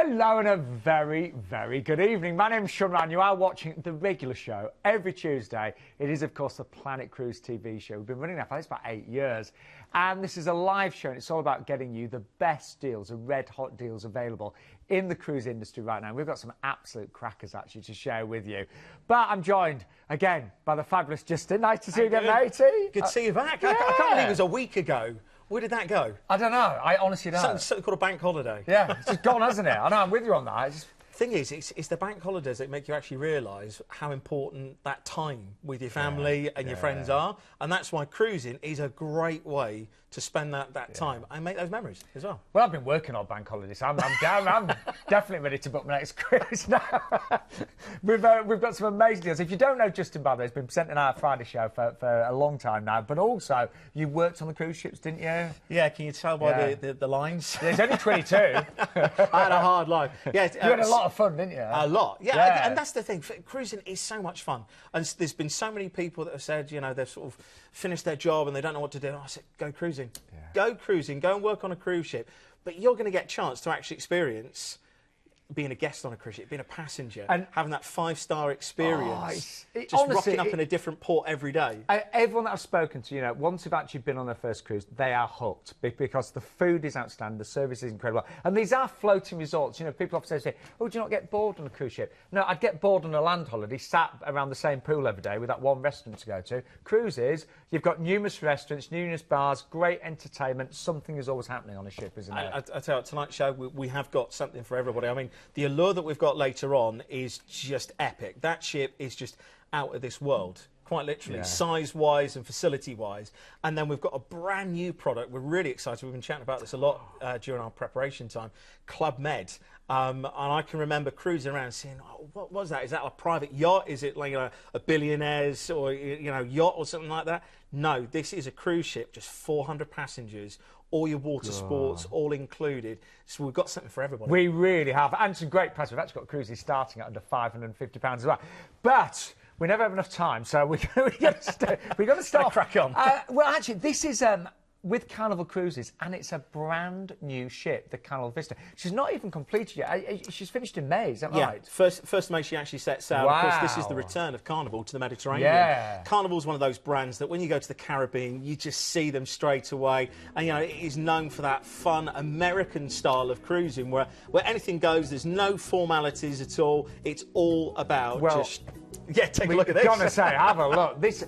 Hello and a very, very good evening. My name's Sean and you are watching the regular show every Tuesday. It is, of course, the Planet Cruise TV show. We've been running that for about 8 years. And this is a live show and it's all about getting you the best deals, the red hot deals available in the cruise industry right now. We've got some absolute crackers actually to share with you. But I'm joined again by the fabulous Justin. Nice to see you again, matey. Good to see you back. Yeah. I can't believe it was a week ago. Where did that go? I don't know. I honestly don't. Something called a bank holiday. Yeah, it's just gone, hasn't it? I know, I'm with you on that. Thing is, it's the bank holidays that make you actually realise how important that time with your family and your friends are. And that's why cruising is a great way to spend that time and make those memories as well. Well, I've been working on bank holidays. I'm down. I'm definitely ready to book my next cruise now. We've got some amazing deals. If you don't know Justin, by the way, he's been presenting our Friday show for a long time now. But also, you worked on the cruise ships, didn't you? Yeah, can you tell by the lines? There's only 22. I had a hard life. Yeah, you had a lot of fun, didn't you? A lot, yeah. And that's the thing. Cruising is so much fun. And there's been so many people that have said, you know, they've sort of finished their job and they don't know what to do. And I said, go cruising. Yeah. Go cruising. Go and work on a cruise ship. But you're going to get a chance to actually experience being a guest on a cruise ship, being a passenger, and having that 5-star experience, just honestly, rocking up in a different port every day. Everyone that I've spoken to, you know, once they've actually been on their first cruise, they are hooked because the food is outstanding, the service is incredible. And these are floating resorts. You know, people often say, oh, do you not get bored on a cruise ship? No, I'd get bored on a land holiday, sat around the same pool every day with that one restaurant to go to. Cruises, you've got numerous restaurants, numerous bars, great entertainment. Something is always happening on a ship, isn't it? I tell you, tonight's show, we have got something for everybody. I mean, the Allure that we've got later on is just epic. That ship is just out of this world, quite literally, size-wise and facility-wise. And then we've got a brand new product. We're really excited. We've been chatting about this a lot during our preparation time, Club Med. And I can remember cruising around saying, oh, what was that? Is that a private yacht? Is it like a billionaire's or, you know, yacht or something like that? No, this is a cruise ship, just 400 passengers, all your water sports, all included. So we've got something for everybody. We really have. And some great prices. We've actually got cruises starting at under £550 as well. But we never have enough time, so we've got to start. Crack on. Well, actually, this is with Carnival Cruises, and it's a brand new ship, the Carnival Vista. She's not even completed yet. She's finished in May, is that right? First of May she actually sets sail. Wow. Of course, this is the return of Carnival to the Mediterranean. Yeah. Carnival's one of those brands that when you go to the Caribbean, you just see them straight away. And, you know, it is known for that fun American style of cruising where anything goes, there's no formalities at all. It's all about just... Yeah, take a look at this. Gonna say, have a look. This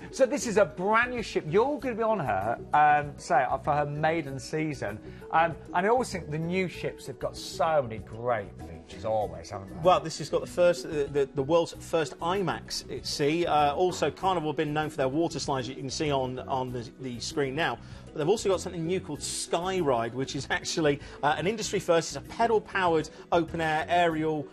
is a brand new ship. You're going to be on her, for her maiden season. And I always think the new ships have got so many great features, always, haven't they? Well, this has got the world's first IMAX at sea. Also, Carnival have been known for their water slides, you can see on the screen now. But they've also got something new called Sky Ride, which is actually an industry first. It's a pedal-powered open-air aerial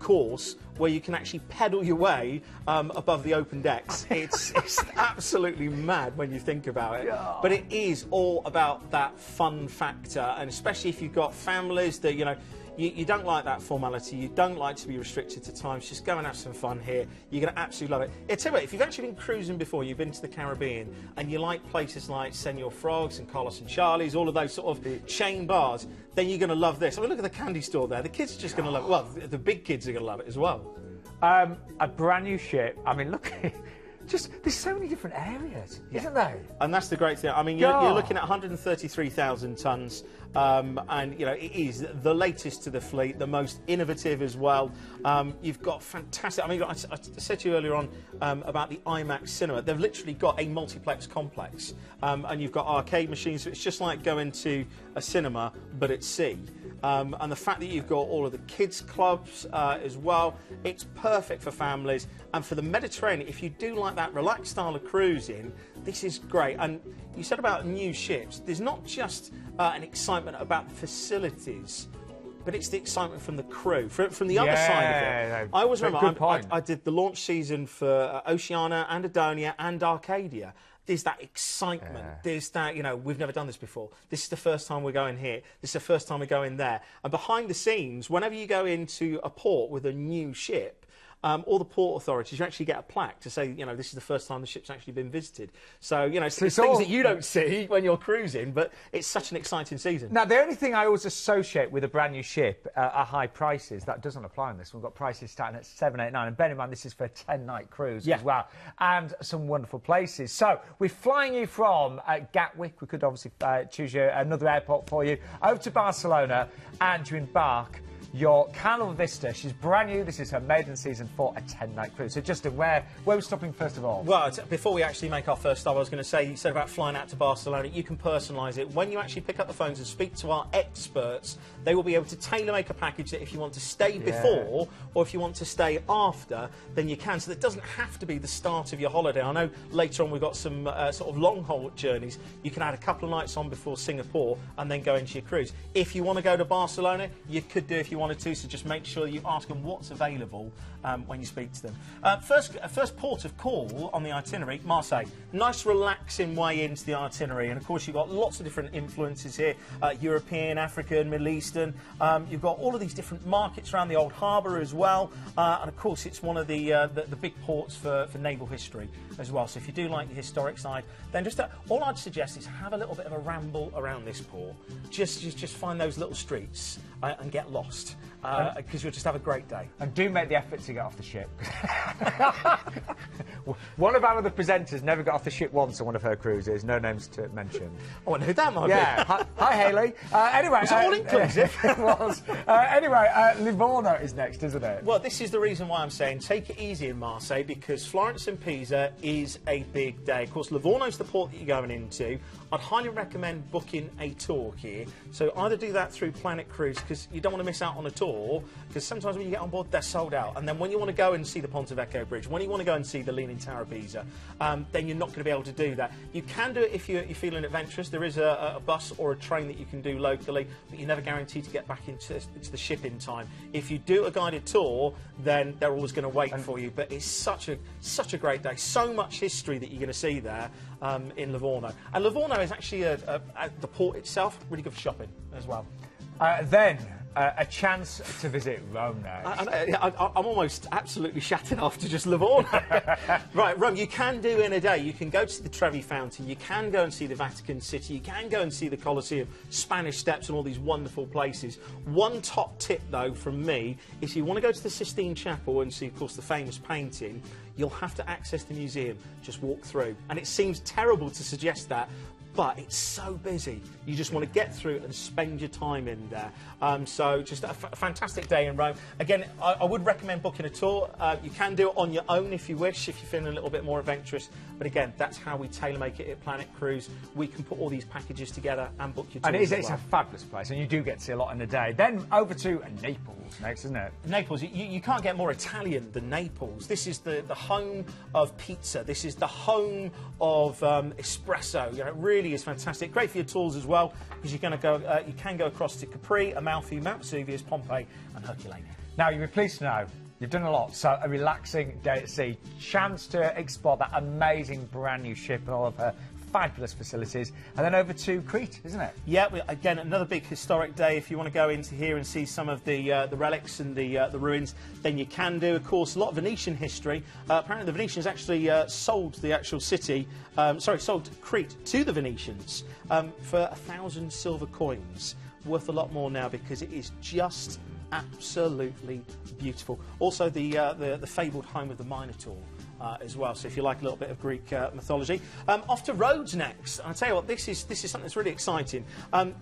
course where you can actually pedal your way above the open decks. It's absolutely mad when you think about it. Yeah. But it is all about that fun factor, and especially if you've got families that, you know, you don't like that formality, you don't like to be restricted to times, just go and have some fun here. You're going to absolutely love it. I tell you what, if you've actually been cruising before, you've been to the Caribbean, and you like places like Senor Frogs and Carlos and Charlie's, all of those sort of chain bars, then you're going to love this. I mean, look at the candy store there. The kids are just going to love it. Well, the big kids are going to love it as well. A brand new ship. I mean, look, there's so many different areas, isn't there? And that's the great thing. I mean, you're looking at 133,000 tonnes, and, you know, it is the latest to the fleet, the most innovative as well. You've got fantastic... I mean, I said to you earlier on about the IMAX cinema. They've literally got a multiplex complex, and you've got arcade machines, so it's just like going to a cinema, but at sea. And the fact that you've got all of the kids' clubs as well, it's perfect for families. And for the Mediterranean, if you do like that relaxed style of cruising, this is great. And you said about new ships, there's not just an excitement about the facilities, but it's the excitement from the crew, from the other side of it. I always remember, I did the launch season for Oceania and Adonia and Arcadia. There's that excitement. There's that, you know, we've never done this before. This is the first time we're going here. This is the first time we're going there. And behind the scenes, whenever you go into a port with a new ship, or the port authorities, you actually get a plaque to say, you know, this is the first time the ship's actually been visited. So, you know, it's things that you don't see when you're cruising, but it's such an exciting season. Now, the only thing I always associate with a brand new ship are high prices. That doesn't apply on this. We've got prices starting at 789, and bear in mind this is for a 10-night cruise as well, and some wonderful places. So we're flying you from Gatwick. We could obviously choose you another airport for you, over to Barcelona, and you embark your Carnival Vista. She's brand new. This is her maiden season for a 10-night cruise. So, Justin, where are we stopping first of all? Well, before we actually make our first stop, I was going to say, you said about flying out to Barcelona. You can personalise it. When you actually pick up the phones and speak to our experts, they will be able to tailor-make a package that if you want to stay before or if you want to stay after, then you can. So that doesn't have to be the start of your holiday. I know later on we've got some sort of long-haul journeys. You can add a couple of nights on before Singapore and then go into your cruise. If you want to go to Barcelona, you could do if you wanted to, so just make sure you ask them what's available when you speak to them. First port of call on the itinerary, Marseille. Nice relaxing way into the itinerary, and of course you've got lots of different influences here, European, African, Middle Eastern. You've got all of these different markets around the old harbour as well, and of course it's one of the big ports for naval history as well. So if you do like the historic side, then just all I'd suggest is have a little bit of a ramble around this port. Just find those little streets and get lost, because you'll just have a great day. And do make the effort to get off the ship. One of our other presenters never got off the ship once on one of her cruises. No names to mention. I wonder who that might be. Hi, Hayley. Anyway, it's all inclusive. It was. Anyway, Livorno is next, isn't it? Well, this is the reason why I'm saying take it easy in Marseille, because Florence and Pisa is a big day. Of course, Livorno's the port that you're going into. I'd highly recommend booking a tour here. So either do that through Planet Cruise, because you don't want to miss out on a tour, because sometimes when you get on board, they're sold out. And then when you want to go and see the Ponte Vecchio Bridge, when you want to go and see the Leaning Tower of Pisa, then you're not going to be able to do that. You can do it if you're feeling adventurous. There is a bus or a train that you can do locally, but you're never guaranteed to get back into the ship in time. If you do a guided tour, then they're always going to wait for you. But it's such a great day. So much history that you're going to see there in Livorno. And Livorno is actually the port itself, really good for shopping as well. Then a chance to visit Rome now. I'm almost absolutely shattered after just Livorno. Right, Rome, you can do in a day. You can go to the Trevi Fountain, you can go and see the Vatican City, you can go and see the Colosseum, Spanish Steps and all these wonderful places. One top tip, though, from me, is if you want to go to the Sistine Chapel and see, of course, the famous painting, you'll have to access the museum, just walk through. And it seems terrible to suggest that, but it's so busy. You just want to get through and spend your time in there. So just a fantastic day in Rome. Again, I would recommend booking a tour. You can do it on your own if you wish, if you're feeling a little bit more adventurous. But again, that's how we tailor-make it at Planet Cruise. We can put all these packages together and book your tours. And it's a fabulous place, and you do get to see a lot in a day. Then over to Naples next, isn't it? Naples, you can't get more Italian than Naples. This is the home of pizza. This is the home of espresso. You know, it really is fantastic. Great for your tours as well, because you're going to go. You can go across to Capri, Amalfi, Mount Vesuvius, Pompeii, and Herculaneum. Now you'll be pleased to know you've done a lot. So a relaxing day at sea, chance to explore that amazing brand new ship and all of her fabulous facilities, and then over to Crete, isn't it? Yeah, again, another big historic day. If you want to go into here and see some of the relics and the ruins, then you can do. Of course, a lot of Venetian history. Apparently, the Venetians actually sold the actual city, sold Crete to the Venetians for 1,000 silver coins, worth a lot more now because it is just absolutely beautiful. Also, the fabled home of the Minotaur. As well, so if you like a little bit of Greek mythology. Off to Rhodes next. I'll tell you what, this is something that's really exciting.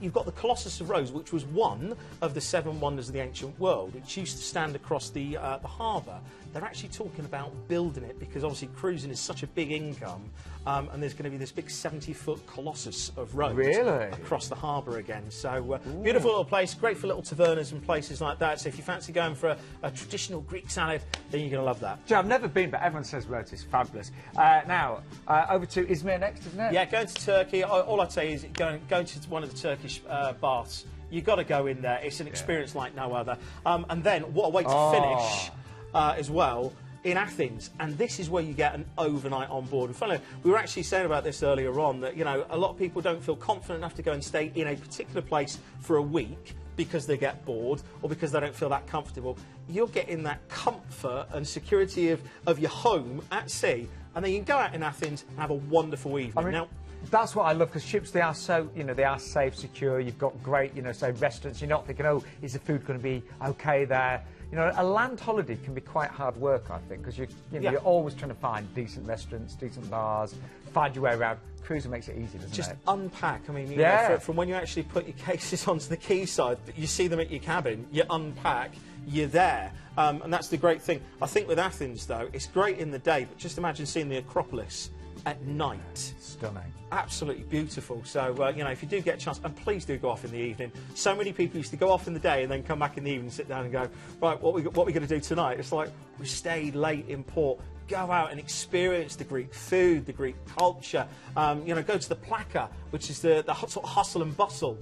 You've got the Colossus of Rhodes, which was one of the 7 wonders of the ancient world, which used to stand across the harbour. They're actually talking about building it because obviously cruising is such a big income, and there's going to be this big 70-foot Colossus of Rhodes across the harbour again. So beautiful little place, great for little tavernas and places like that. So if you fancy going for a traditional Greek salad, then you're going to love that. Joe, I've never been, but everyone says Rhodes is fabulous. Now, over to Izmir next, isn't it? Yeah, going to Turkey. All I'd say is going to one of the Turkish baths. You've got to go in there. It's an experience like no other. And then, what a way to finish as well, in Athens. And this is where you get an overnight on board. And finally, we were actually saying about this earlier on, that, you know, a lot of people don't feel confident enough to go and stay in a particular place for a week because they get bored or because they don't feel that comfortable. you're getting that comfort and security of your home at sea, and then you can go out in Athens and have a wonderful evening. I mean, that's what I love, because ships, they are so, you know, they are safe, secure. You've got great, you know, say restaurants. You're not thinking, oh, is the food going to be okay there? You know, a land holiday can be quite hard work, I think, because you're always trying to find decent restaurants, decent bars, find your way around. Cruising makes it easy, doesn't it? Just unpack. I mean, you know, from when you actually put your cases onto the quayside, you see them at your cabin, you unpack, you're there. And that's the great thing. I think with Athens, though, it's great in the day, but just imagine seeing the Acropolis at night. Stunning. Absolutely Beautiful. So, you know, if you do get a chance, and please do go off in the evening. So many people used to go off in the day and then come back in the evening, sit down and go, right, what we going to do tonight? It's like, we stayed late in port. Go out and experience the Greek food, the Greek culture. You know, go to the Plaka, which is the sort of hustle and bustle,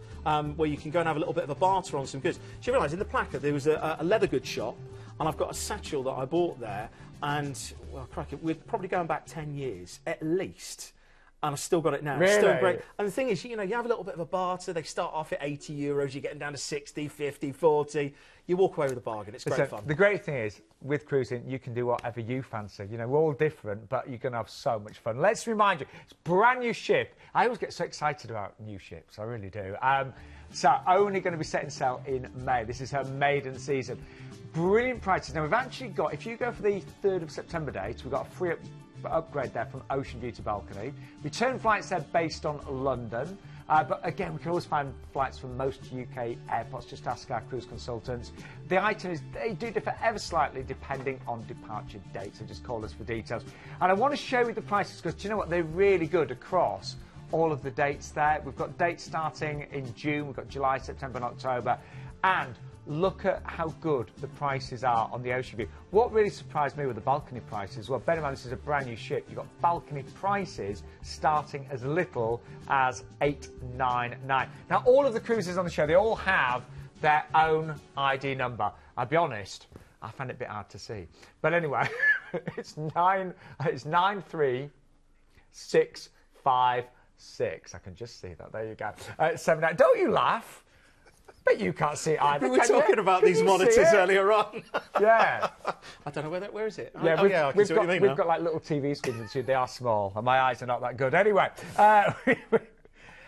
where you can go and have a little bit of a barter on some goods. Do you realise in the Plaka there was a leather goods shop, and I've got a satchel that I bought there, and, well, crikey, we're probably going back 10 years, at least. And I've still got it now. Really? It's still great. And the thing is, you know, you have a little bit of a barter. They start off at €80. You're getting down to 60, 50, 40. You walk away with a bargain. It's great fun. The great thing is, with cruising, you can do whatever you fancy. You know, we're all different, but you're going to have so much fun. Let's remind you, it's a brand new ship. I always get so excited about new ships. I really do. So only going to be setting sail in May. This is her maiden season. Brilliant prices. Now, we've actually got, if you go for the 3rd of September date, we've got a free upgrade there from Ocean View to Balcony. Return flights there based on London. But again, we can always find flights from most UK airports. Just ask our cruise consultants. The itineraries, they do differ ever slightly depending on departure date, so just call us for details. And I want to show you the prices, because do you know what? They're really good across all of the dates there. We've got dates starting in June. We've got July, September and October. And look at how good the prices are on the Ocean View. What really surprised me with the balcony prices, well, bear in mind this is a brand new ship. You've got balcony prices starting as little as $899. Now, all of the cruises on the show, they all have their own ID number. I'll be honest, I found it a bit hard to see. But anyway, it's 93656. I can just see that. There you go. 79. Don't you laugh? But you can't see it either. We were talking about these monitors earlier on. Yeah. I don't know where is it? Yeah, I can see what you mean now. We've got like little TV screens, and they are small, and my eyes are not that good. Anyway, hey,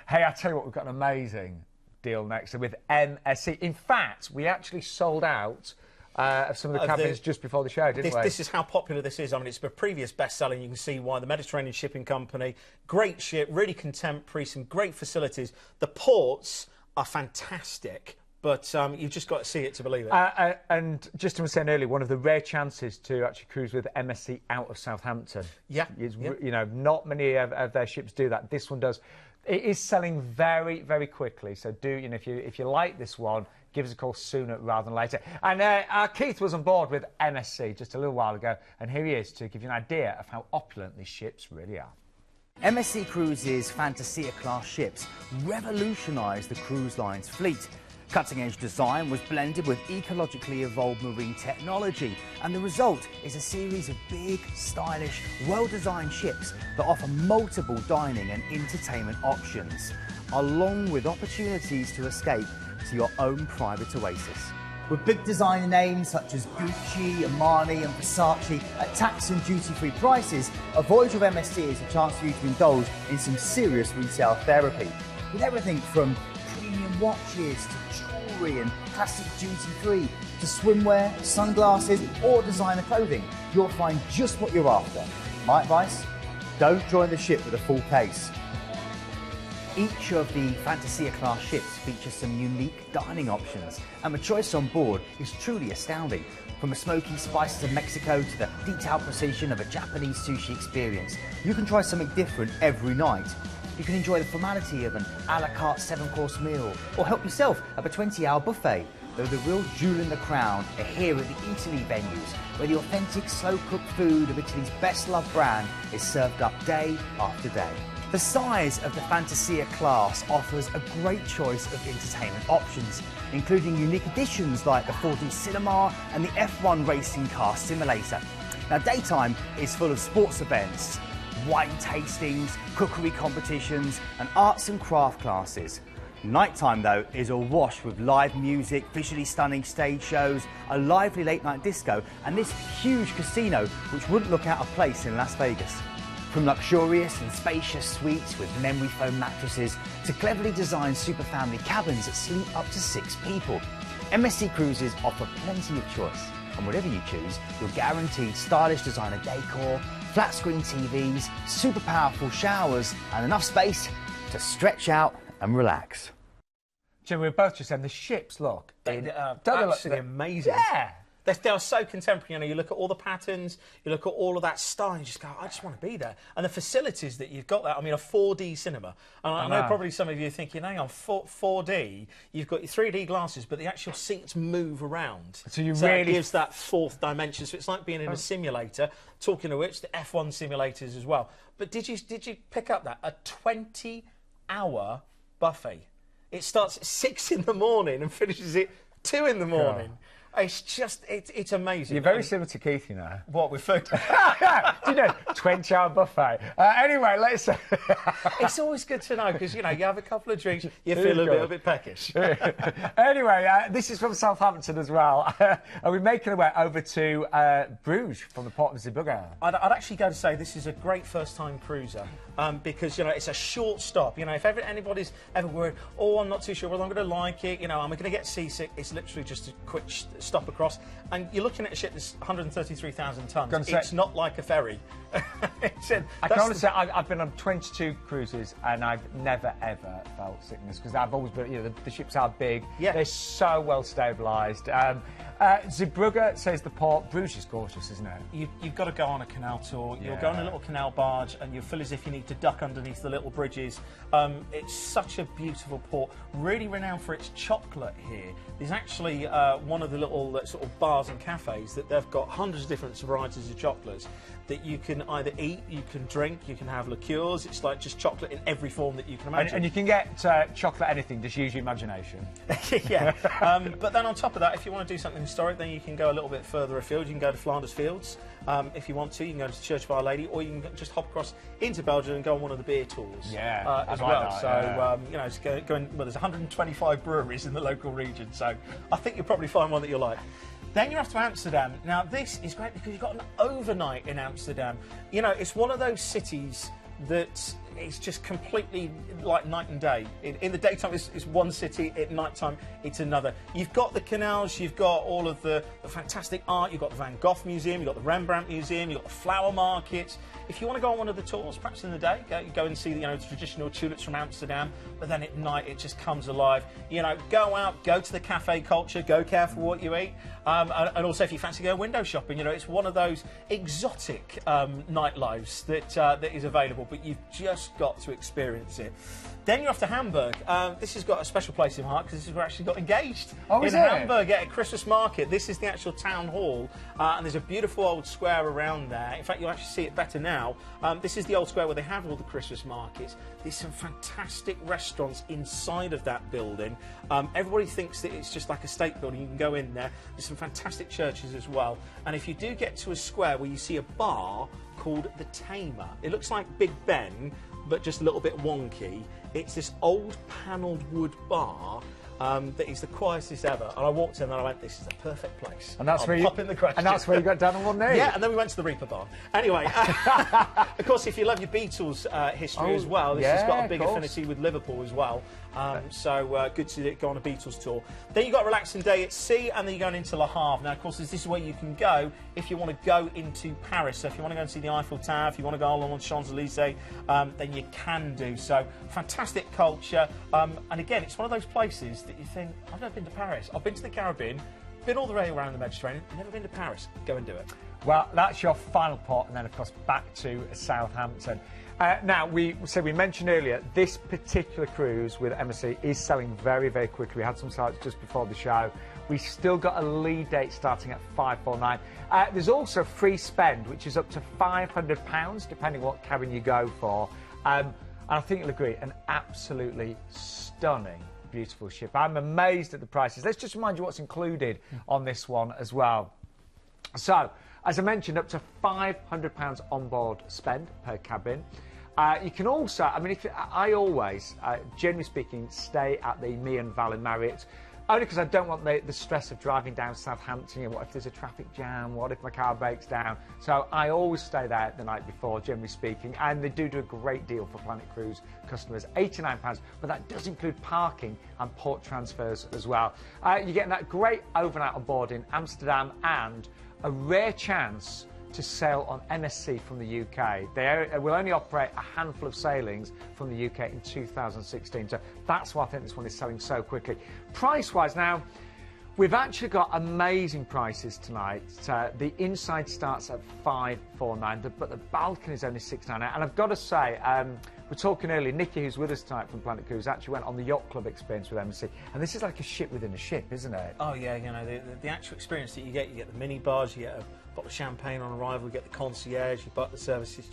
I tell you what, we've got an amazing deal next with MSC. In fact, we actually sold out of some of the cabins just before the show, didn't we? This is how popular this is. I mean, it's a previous best-selling. You can see why. The Mediterranean Shipping Company, great ship, really contemporary, some great facilities. The ports are fantastic, but you've just got to see it to believe it. And just as I was saying earlier, one of the rare chances to actually cruise with MSC out of Southampton. Yeah. You know, not many of their ships do that. This one does. It is selling very, very quickly. So do, you know, if you like this one, give us a call sooner rather than later. And Keith was on board with MSC just a little while ago, and here he is to give you an idea of how opulent these ships really are. MSC Cruises' Fantasia-class ships revolutionised the cruise line's fleet. Cutting-edge design was blended with ecologically evolved marine technology, and the result is a series of big, stylish, well-designed ships that offer multiple dining and entertainment options, along with opportunities to escape to your own private oasis. With big designer names such as Gucci, Armani and Versace at tax and duty-free prices, a voyage of MSC is a chance for you to indulge in some serious retail therapy. With everything from premium watches to jewellery and classic duty-free to swimwear, sunglasses or designer clothing, you'll find just what you're after. My advice? Don't join the ship with a full case. Each of the Fantasia-class ships features some unique dining options, and the choice on board is truly astounding. From the smoky spices of Mexico to the detailed precision of a Japanese sushi experience, you can try something different every night. You can enjoy the formality of an a la carte 7-course meal, or help yourself at a 20-hour buffet. Though the real jewel in the crown are here at the Italy venues, where the authentic slow-cooked food of Italy's best-loved brand is served up day after day. The size of the Fantasia class offers a great choice of entertainment options, including unique additions like the 4D cinema and the F1 racing car simulator. Now, daytime is full of sports events, wine tastings, cookery competitions and arts and craft classes. Nighttime, though, is awash with live music, visually stunning stage shows, a lively late-night disco, and this huge casino, which wouldn't look out of place in Las Vegas. From luxurious and spacious suites with memory foam mattresses to cleverly designed super family cabins that sleep up to 6 people, MSC Cruises offer plenty of choice. And whatever you choose, you're guaranteed stylish designer decor, flat screen TVs, super powerful showers, and enough space to stretch out and relax. Jim, we were both just saying the ships look absolutely amazing. Yeah. They are so contemporary. You know, you look at all the patterns, you look at all of that style, and you just go, I just want to be there. And the facilities that you've got there, I mean, a 4D cinema. And I know probably some of you are thinking, hang on, 4D, you've got your 3D glasses, but the actual seats move around. So you so really... it gives that fourth dimension. So it's like being in a simulator. Talking of which, the F1 simulators as well. But did you pick up that? A 20-hour buffet. It starts at 6 in the morning and finishes at 2 in the morning. God. It's just, it's amazing. You're very similar to Keith, you know. What, with food? Do you know, 20-hour buffet. Anyway, let's... It's always good to know, because, you know, you have a couple of drinks, you feel a little bit peckish. Anyway, this is from Southampton as well. And we're making our way over to Bruges from the port of Zeebrugge. I'd actually go to say this is a great first-time cruiser, because, you know, it's a short stop. You know, if anybody's ever worried, oh, I'm not too sure whether I'm going to like it, you know, am I going to get seasick, it's literally just a quick stop across, and you're looking at a ship that's 133,000 tonnes. It's not like a ferry. I can honestly say I've been on 22 cruises and I've never ever felt sickness, because I've always been, you know, the ships are big, they're so well stabilised. Zeebrugge says the port. Bruges is gorgeous, isn't it? You've got to go on a canal tour. You'll go on a little canal barge and you'll feel as if you need to duck underneath the little bridges. It's such a beautiful port, really renowned for its chocolate here. There's actually one of the little sort of bars and cafes that they've got hundreds of different varieties of chocolates that you can either eat, you can drink, you can have liqueurs. It's like just chocolate in every form that you can imagine. And you can get chocolate anything, just use your imagination. Yeah. But then on top of that, if you want to do something historic, then you can go a little bit further afield. You can go to Flanders Fields if you want to. You can go to the Church of Our Lady, or you can just hop across into Belgium and go on one of the beer tours as well. You know, it's well, there's 125 breweries in the local region, so I think you'll probably find one that you'll like. Then you're off to Amsterdam. Now, this is great because you've got an overnight in Amsterdam. You know, it's one of those cities that it's just completely like night and day. In the daytime, it's one city. At nighttime, it's another. You've got the canals. You've got all of the fantastic art. You've got the Van Gogh Museum. You've got the Rembrandt Museum. You've got the flower markets. If you want to go on one of the tours, perhaps in the day, go and see the traditional tulips from Amsterdam. But then at night, it just comes alive. You know, go out, go to the cafe culture, go careful what you eat, and also if you fancy going window shopping, you know, it's one of those exotic nightlives that is available. But you've just got to experience it. Then you're off to Hamburg. This has got a special place in my heart because this is where I actually got engaged. Oh, in Hamburg at a Christmas market. This is the actual town hall, and there's a beautiful old square around there. In fact, you'll actually see it better now. This is the old square where they have all the Christmas markets. There's some fantastic restaurants inside of that building. Everybody thinks that it's just like a state building. You can go in there. There's some fantastic churches as well. And if you do get to a square where you see a bar called the Tamer, it looks like Big Ben, but just a little bit wonky. It's this old panelled wood bar that is the quietest ever. And I walked in and I went, this is the perfect place. And that's where you got down on one knee. Yeah, and then we went to the Reaper bar. Anyway, of course, if you love your Beatles history as well, this has got a big affinity with Liverpool as well. So good to go on a Beatles tour. Then you've got a relaxing day at sea, and then you're going into Le Havre. Now, of course, this is where you can go if you want to go into Paris. So if you want to go and see the Eiffel Tower, if you want to go along on Champs-Elysees, then you can do so. Fantastic culture. And again, it's one of those places that you think, I've never been to Paris. I've been to the Caribbean, been all the way around the Mediterranean, never been to Paris. Go and do it. Well, that's your final port, and then, of course, back to Southampton. Now, we mentioned earlier, this particular cruise with MSC is selling very, very quickly. We had some sites just before the show. We still got a lead date starting at $549. There's also free spend, which is up to £500, depending what cabin you go for. And I think you'll agree, an absolutely stunning, beautiful ship. I'm amazed at the prices. Let's just remind you what's included on this one as well. So, as I mentioned, up to £500 on board spend per cabin. You can also, I mean, I always, generally speaking, stay at the Meon Valley Marriott, only because I don't want the stress of driving down Southampton. You know, what if there's a traffic jam? What if my car breaks down? So I always stay there the night before, generally speaking, and they do a great deal for Planet Cruise customers, £89, but that does include parking and port transfers as well. You're getting that great overnight on board in Amsterdam and a rare chance to sail on MSC from the UK. They will only operate a handful of sailings from the UK in 2016. So that's why I think this one is selling so quickly. Price-wise now, we've actually got amazing prices tonight. The inside starts at $549, but the balcony is only $699. And I've got to say, we're talking earlier, Nikki, who's with us tonight from Planet Cruise, actually went on the Yacht Club experience with MSC. And this is like a ship within a ship, isn't it? Oh, yeah, you know, the actual experience that you get the mini bars, you get a bottle of champagne on arrival, you get the concierge, you buy the service. It's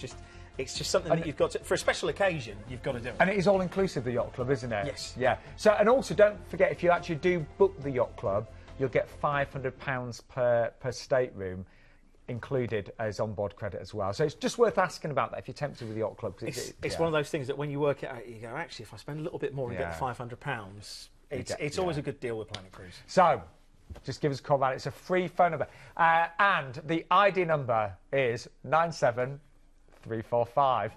just something that you've got to, for a special occasion, you've got to do it. And it is all-inclusive, the Yacht Club, isn't it? Yes. Yeah. So, and also, don't forget, if you actually do book the Yacht Club, you'll get £500 per stateroom included as on-board credit as well. So it's just worth asking about that if you're tempted with the Yacht Club. It's one of those things that when you work it out, you go, actually, if I spend a little bit more and get the £500, it's always a good deal with Planet Cruise. So, just give us a call back. It's a free phone number. And the ID number is 97345.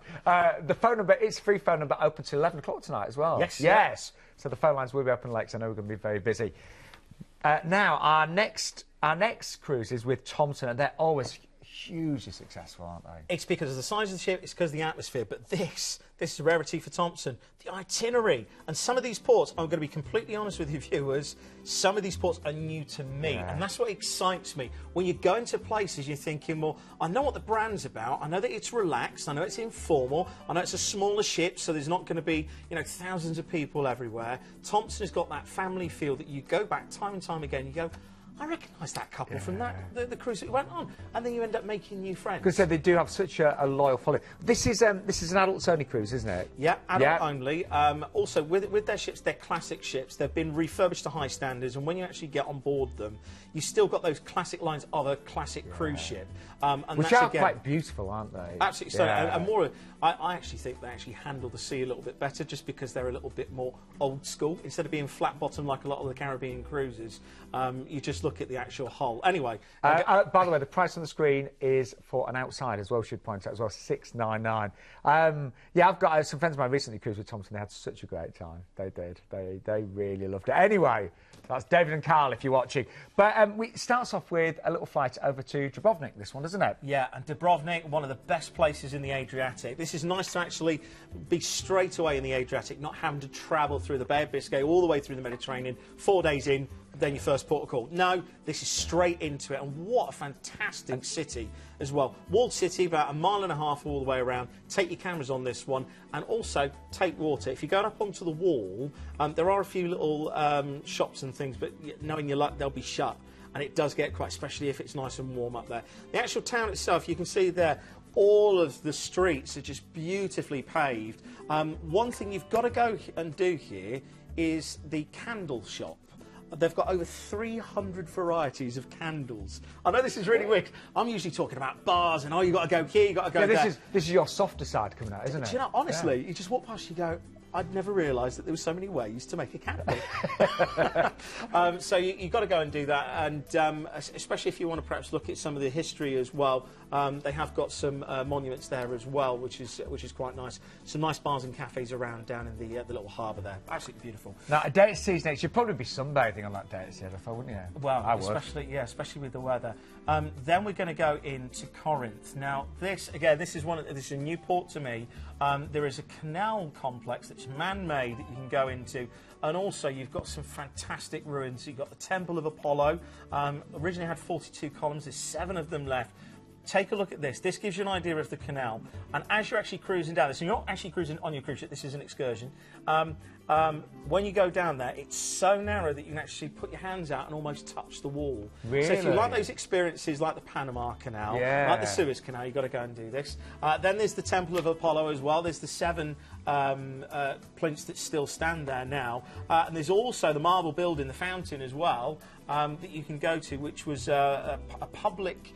The phone number is free phone number, open till 11 o'clock tonight as well. Yes. Yes. So the phone lines will be open late, so I know we're going to be very busy. Now, our next cruise is with Thomson, and they're always hugely successful, aren't they? It's because of the size of the ship, it's because of the atmosphere, but this is a rarity for Thomson. The itinerary, and some of these ports, I'm going to be completely honest with you viewers, some of these ports are new to me, and that's what excites me. When you go into places, you're thinking, well, I know what the brand's about, I know that it's relaxed, I know it's informal, I know it's a smaller ship, so there's not going to be, you know, thousands of people everywhere. Thomson has got that family feel that you go back time and time again, you go, I recognise that couple from the cruise that we went on, and then you end up making new friends. Because they do have such a loyal following. This is an adults-only cruise, isn't it? Yeah, adult only. Also, with their ships, they're classic ships. They've been refurbished to high standards, and when you actually get on board them, you still got those classic lines of a classic cruise ship. And which that's, are again, quite beautiful, aren't they? Absolutely. And more, I actually think they actually handle the sea a little bit better, just because they're a little bit more old school. Instead of being flat bottom like a lot of the Caribbean cruises, you just look at the actual hull. Anyway, by the way, the price on the screen is for an outside as well. Should point out as well, $699. Yeah, I've got some friends of mine recently cruised with Thomson. They had such a great time. They did. They really loved it. Anyway, that's David and Carl if you're watching. But it starts off with a little flight over to Dubrovnik. This one, doesn't it? Yeah, and Dubrovnik, one of the best places in the Adriatic. This is nice to actually be straight away in the Adriatic, not having to travel through the Bay of Biscay all the way through the Mediterranean, 4 days in, then your first port of call. No, this is straight into it, and what a fantastic city as well. Walled city, about 1.5 miles all the way around. Take your cameras on this one, and also take water. If you're going up onto the wall, there are a few little shops and things, but knowing your luck, they'll be shut. And it does get quite, especially if it's nice and warm up there. The actual town itself, you can see there, all of the streets are just beautifully paved. One thing you've got to go and do here is the candle shop. They've got over 300 varieties of candles. I know this is really weird. I'm usually talking about bars and, oh, you've got to go here, you've got to go there. This is your softer side coming out, isn't it? Do you know, honestly, you just walk past, you go, I'd never realised that there were so many ways to make a candle. So you've got to go and do that, and especially if you want to perhaps look at some of the history as well. They have got some monuments there as well, which is quite nice. Some nice bars and cafes around down in the little harbour there. Absolutely beautiful. Now, a day at sea next, you'd probably be sunbathing on that day at sea, wouldn't you? Well, especially with the weather. Then we're going to go into Corinth. Now, this is this is a new port to me. There is a canal complex that's man-made that you can go into, and also you've got some fantastic ruins. You've got the Temple of Apollo. Originally had 42 columns. There's 7 of them left. Take a look at this. This gives you an idea of the canal. And as you're actually cruising down this, and you're not actually cruising on your cruise ship, this is an excursion. When you go down there, it's so narrow that you can actually put your hands out and almost touch the wall. Really? So if you like those experiences like the Panama Canal, like the Suez Canal, you've got to go and do this. Then there's the Temple of Apollo as well. There's the 7 plinths that still stand there now. And there's also the marble building, the fountain as well, that you can go to, which was a public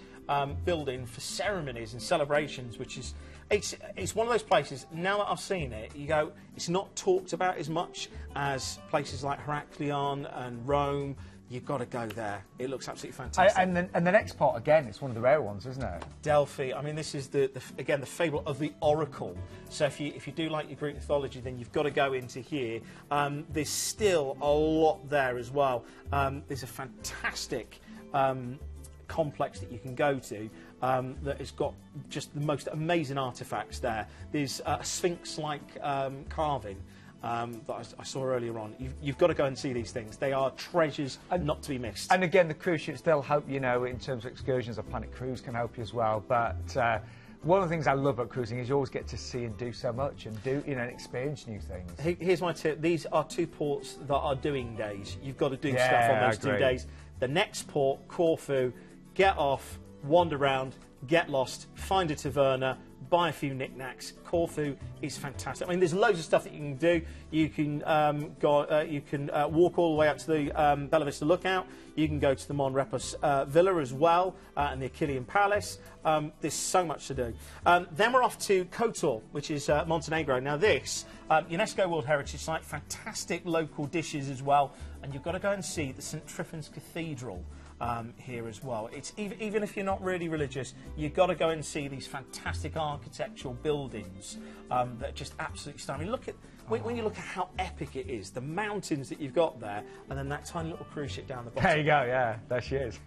building for ceremonies and celebrations, which is it's one of those places, now that I've seen it, you go, it's not talked about as much as places like Heraklion and Rome. You've got to go there. It looks absolutely fantastic. And the next part, again, it's one of the rare ones, isn't it? Delphi. I mean, this is, again, the fable of the Oracle. So if you do like your Greek mythology, then you've got to go into here. There's still a lot there as well. There's a fantastic complex that you can go to that has got just the most amazing artefacts there. There's a Sphinx-like carving that I saw earlier on. You've got to go and see these things. They are treasures not to be missed. And again, the cruise ships, they'll help you know in terms of excursions. A Planet Cruise can help you as well. But one of the things I love about cruising is you always get to see and do so much and do, you know, and experience new things. Here's my tip. These are 2 ports that are doing days. You've got to do stuff on those 2 days. The next port, Corfu, get off, wander around, get lost, find a taverna, buy a few knickknacks. Corfu is fantastic. I mean, there's loads of stuff that you can do. You can walk all the way up to the Bella Vista Lookout. You can go to the Mon Repos Villa as well, and the Achillean Palace. There's so much to do. Then we're off to Kotor, which is Montenegro. Now this, UNESCO World Heritage Site, fantastic local dishes as well. And you've got to go and see the St. Trifon's Cathedral. Here as well. It's even if you're not really religious, you've got to go and see these fantastic architectural buildings that are just absolutely stunning. I mean, look at when you look at how epic it is, the mountains that you've got there, and then that tiny little cruise ship down the bottom. There you go. Yeah, there she is.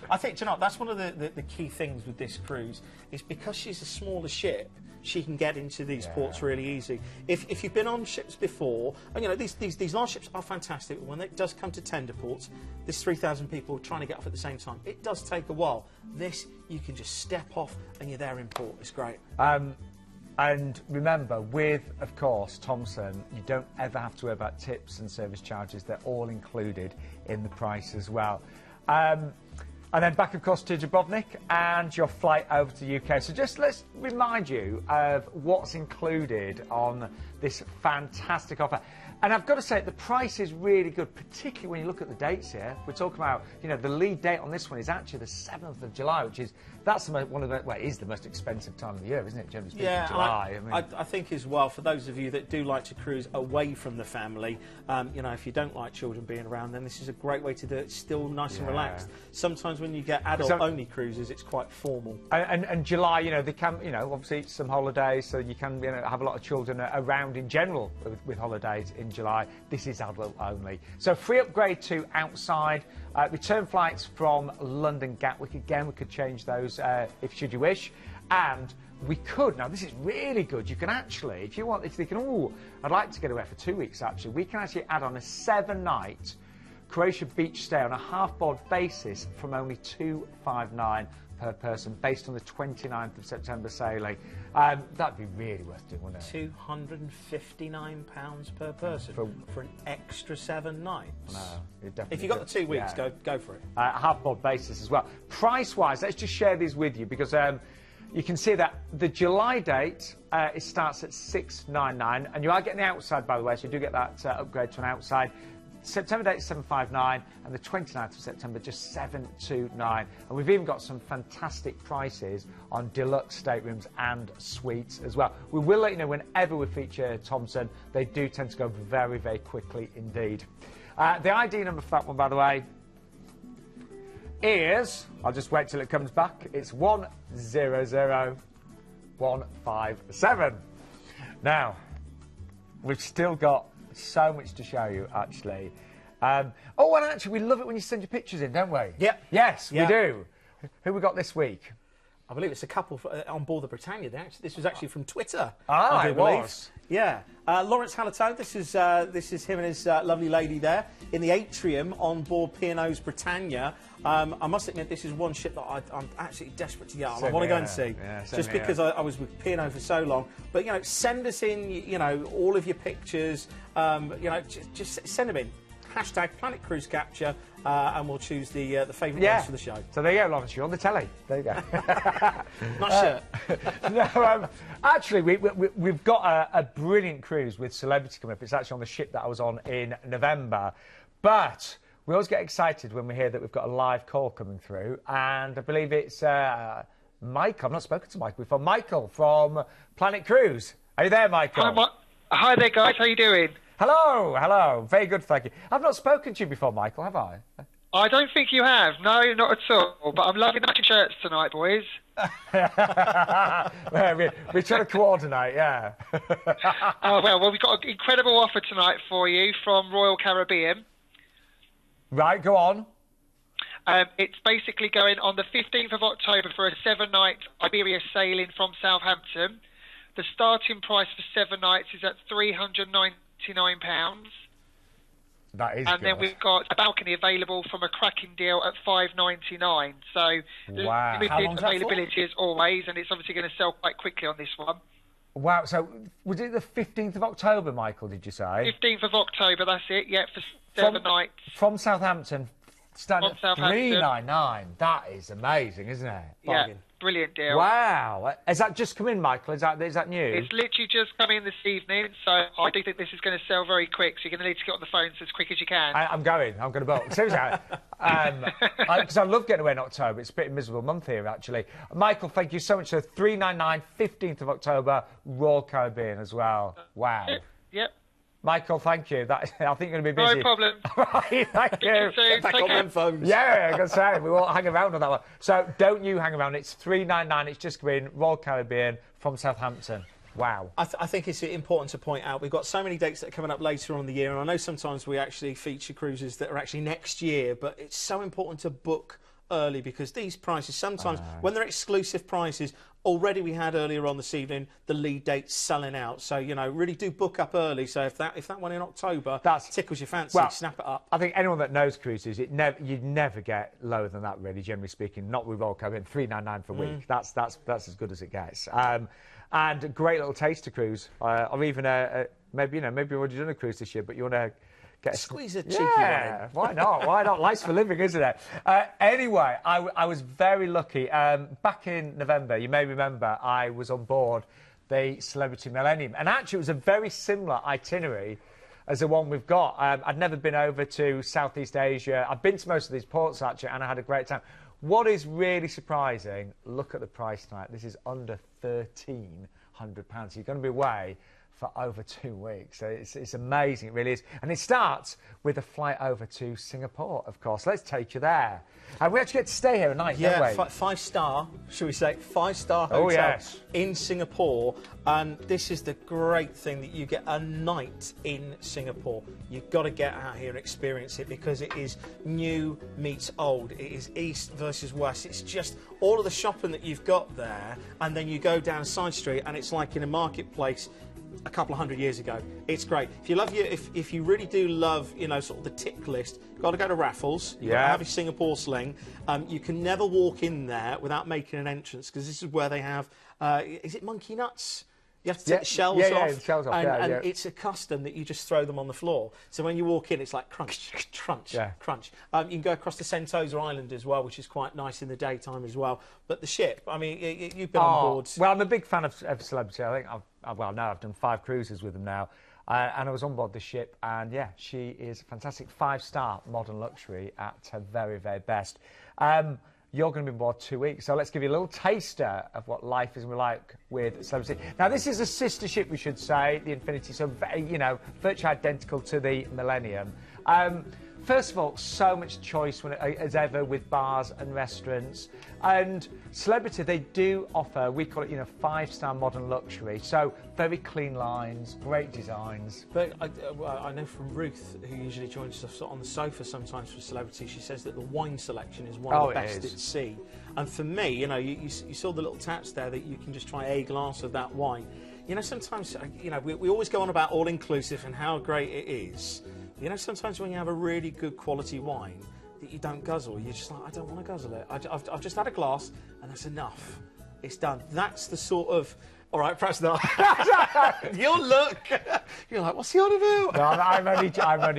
I think, do you know, that's one of the key things with this cruise is because she's a smaller ship. She can get into these ports really easy. If you've been on ships before, and you know these large ships are fantastic. When it does come to tender ports, there's 3,000 people trying to get off at the same time. It does take a while. This, you can just step off and you're there in port. It's great. And remember, with, of course, Thomson, you don't ever have to worry about tips and service charges. They're all included in the price as well. And then back, of course, to Dubrovnik and your flight over to the UK. So just let's remind you of what's included on this fantastic offer. And I've got to say, the price is really good, particularly when you look at the dates here. We're talking about, you know, the lead date on this one is actually the 7th of July, which is, that's one of the, well, it is the most expensive time of the year, isn't it, generally speaking, July? I think as well, for those of you that do like to cruise away from the family, you know, if you don't like children being around, then this is a great way to do it. It's still nice and relaxed. Sometimes when you get adult-only cruises, it's quite formal. And July, you know, they can, you know, obviously some holidays, so you can, you know, have a lot of children around in general with holidays in July. This is adult only. So free upgrade to outside. Return flights from London Gatwick. Again, we could change those if should you wish. And we could, now this is really good, you can actually, if you want, if they can, oh, I'd like to get away for 2 weeks actually, we can actually add on a 7-night Croatia beach stay on a half-board basis from only $259 per person, based on the 29th of September sailing. That'd be really worth doing, wouldn't it? £259 per person for an extra 7 nights. No, it definitely. If you've got the 2 weeks, go for it. Half-board basis as well. Price-wise, let's just share these with you because you can see that the July date it starts at $699, and you are getting the outside, by the way, so you do get that upgrade to an outside. September date is $759, and the 29th of September just $729. And we've even got some fantastic prices on deluxe staterooms and suites as well. We will let you know whenever we feature Thomson. They do tend to go very, very quickly indeed. The ID number for that one, by the way, is, I'll just wait till it comes back, it's 100157. Now, we've still got so much to show you, actually. Oh, and actually, we love it when you send your pictures in, don't we? Yep. Yes, we do. Who we got this week? I believe it's a couple on board the Britannia. This was actually from Twitter. Ah, it was. Yeah. Lawrence Hallertone, this is him and his lovely lady there in the atrium on board P&O's Britannia. I must admit, this is one ship that I'm absolutely desperate to get on. I want to go and see, just because I was with P&O for so long. But, you know, send us in, you know, all of your pictures. You know, just send them in. Hashtag Planet Cruise Capture, and we'll choose the favourite ones for the show. So there you go, Lawrence, you're on the telly. There you go. Nice shirt. No, actually, we've got a brilliant cruise with celebrity coming up. It's actually on the ship that I was on in November. But we always get excited when we hear that we've got a live call coming through, and I believe it's Mike. I've not spoken to Mike before. Michael from Planet Cruise. Are you there, Michael? Hi there, guys. How you doing? Hello, hello. Very good, thank you. I've not spoken to you before, Michael, have I? I don't think you have. No, not at all. But I'm loving the matching shirts tonight, boys. We're trying to coordinate, yeah. Oh, well, we've got an incredible offer tonight for you from Royal Caribbean. Right, go on. It's basically going on the 15th of October for a 7-night Iberia sailing from Southampton. The starting price for 7 nights is at £399. That is and good. then we've got a balcony available from a cracking deal at £599. So wow. limited availability as always, and it's obviously going to sell quite quickly on this one. Wow, so was it the 15th of October, Michael, did you say? 15th of October, that's it, yeah, for 7 nights. From Southampton, starting at £399. That is amazing, isn't it? Bargain. Yeah, brilliant deal. Wow. Has that just come in, Michael? Is that new? It's literally just come in this evening, so I do think this is going to sell very quick, so you're going to need to get on the phones as quick as you can. I'm going to book. Seriously, because I love getting away in October. It's a pretty miserable month here, actually. Michael, thank you so much. So 399, 15th of October, Royal Caribbean as well. Wow. Yep. Michael, thank you. I think you're going to be busy. No problem. Right, thank you. Back on them phones. Yeah, I'm going to say, we won't hang around on that one. So don't you hang around. It's $399. It's just been Royal Caribbean from Southampton. Wow. I think it's important to point out we've got so many dates that are coming up later on in the year, and I know sometimes we actually feature cruises that are actually next year, but it's so important to book early because these prices sometimes, when they're exclusive prices, already we had earlier on this evening the lead dates selling out. So, you know, really do book up early. So if that one in October tickles your fancy, snap it up. I think anyone that knows cruises, you'd never get lower than that, really, generally speaking. Not with Royal Caribbean, $399 for a week. That's as good as it gets. And a great little taster cruise, or even maybe you've already done a cruise this year, but you want to get squeeze a cheeky one in. Why not? Why not? Life's for living, isn't it? Anyway, I was very lucky. Back in November, you may remember, I was on board the Celebrity Millenium, and actually it was a very similar itinerary as the one we've got. I'd never been over to Southeast Asia. I've been to most of these ports, actually, and I had a great time. What is really surprising, look at the price tonight. This is under £1,300. You're going to be away for over 2 weeks. So it's amazing, it really is. And it starts with a flight over to Singapore, of course. Let's take you there. And we actually get to stay here a night, don't we? 5-star, should we say, 5-star hotel in Singapore. And this is the great thing, that you get a night in Singapore. You've got to get out here and experience it because it is new meets old. It is east versus west. It's just all of the shopping that you've got there, and then you go down a side street and it's like in a marketplace a couple of 100 years ago. It's great. If you love if you really do love, you know, sort of the tick list, you've got to go to Raffles. You've got to have your Singapore sling. You can never walk in there without making an entrance because this is where they have. Is it monkey nuts? You have to take the shells off. Yeah, the shells off. And it's a custom that you just throw them on the floor. So when you walk in, it's like crunch, crunch, crunch. You can go across the Sentosa Island as well, which is quite nice in the daytime as well. But the ship, I mean, you've been on board. Well, I'm a big fan of Celebrity. I think I've done 5 cruises with them now. And I was on board the ship, and yeah, she is fantastic. 5-star modern luxury at her very, very best. You're going to be on board 2 weeks, so let's give you a little taster of what life is like with Celebrity. Now, this is a sister ship, we should say, the Infinity, so, you know, virtually identical to the Millenium. First of all, so much choice as ever with bars and restaurants. And Celebrity, they do offer, we call it, you know, 5-star modern luxury. So very clean lines, great designs. But I know from Ruth, who usually joins us on the sofa sometimes for Celebrity, she says that the wine selection is one of the best at sea. And for me, you know, you saw the little taps there that you can just try a glass of that wine. You know, sometimes, you know, we always go on about all-inclusive and how great it is. You know, sometimes when you have a really good quality wine that you don't guzzle, you're just like, I don't want to guzzle it. I've just had a glass and that's enough. It's done. That's the sort of... All right, perhaps not. You'll look. You're like, what's he on about? No, I'm only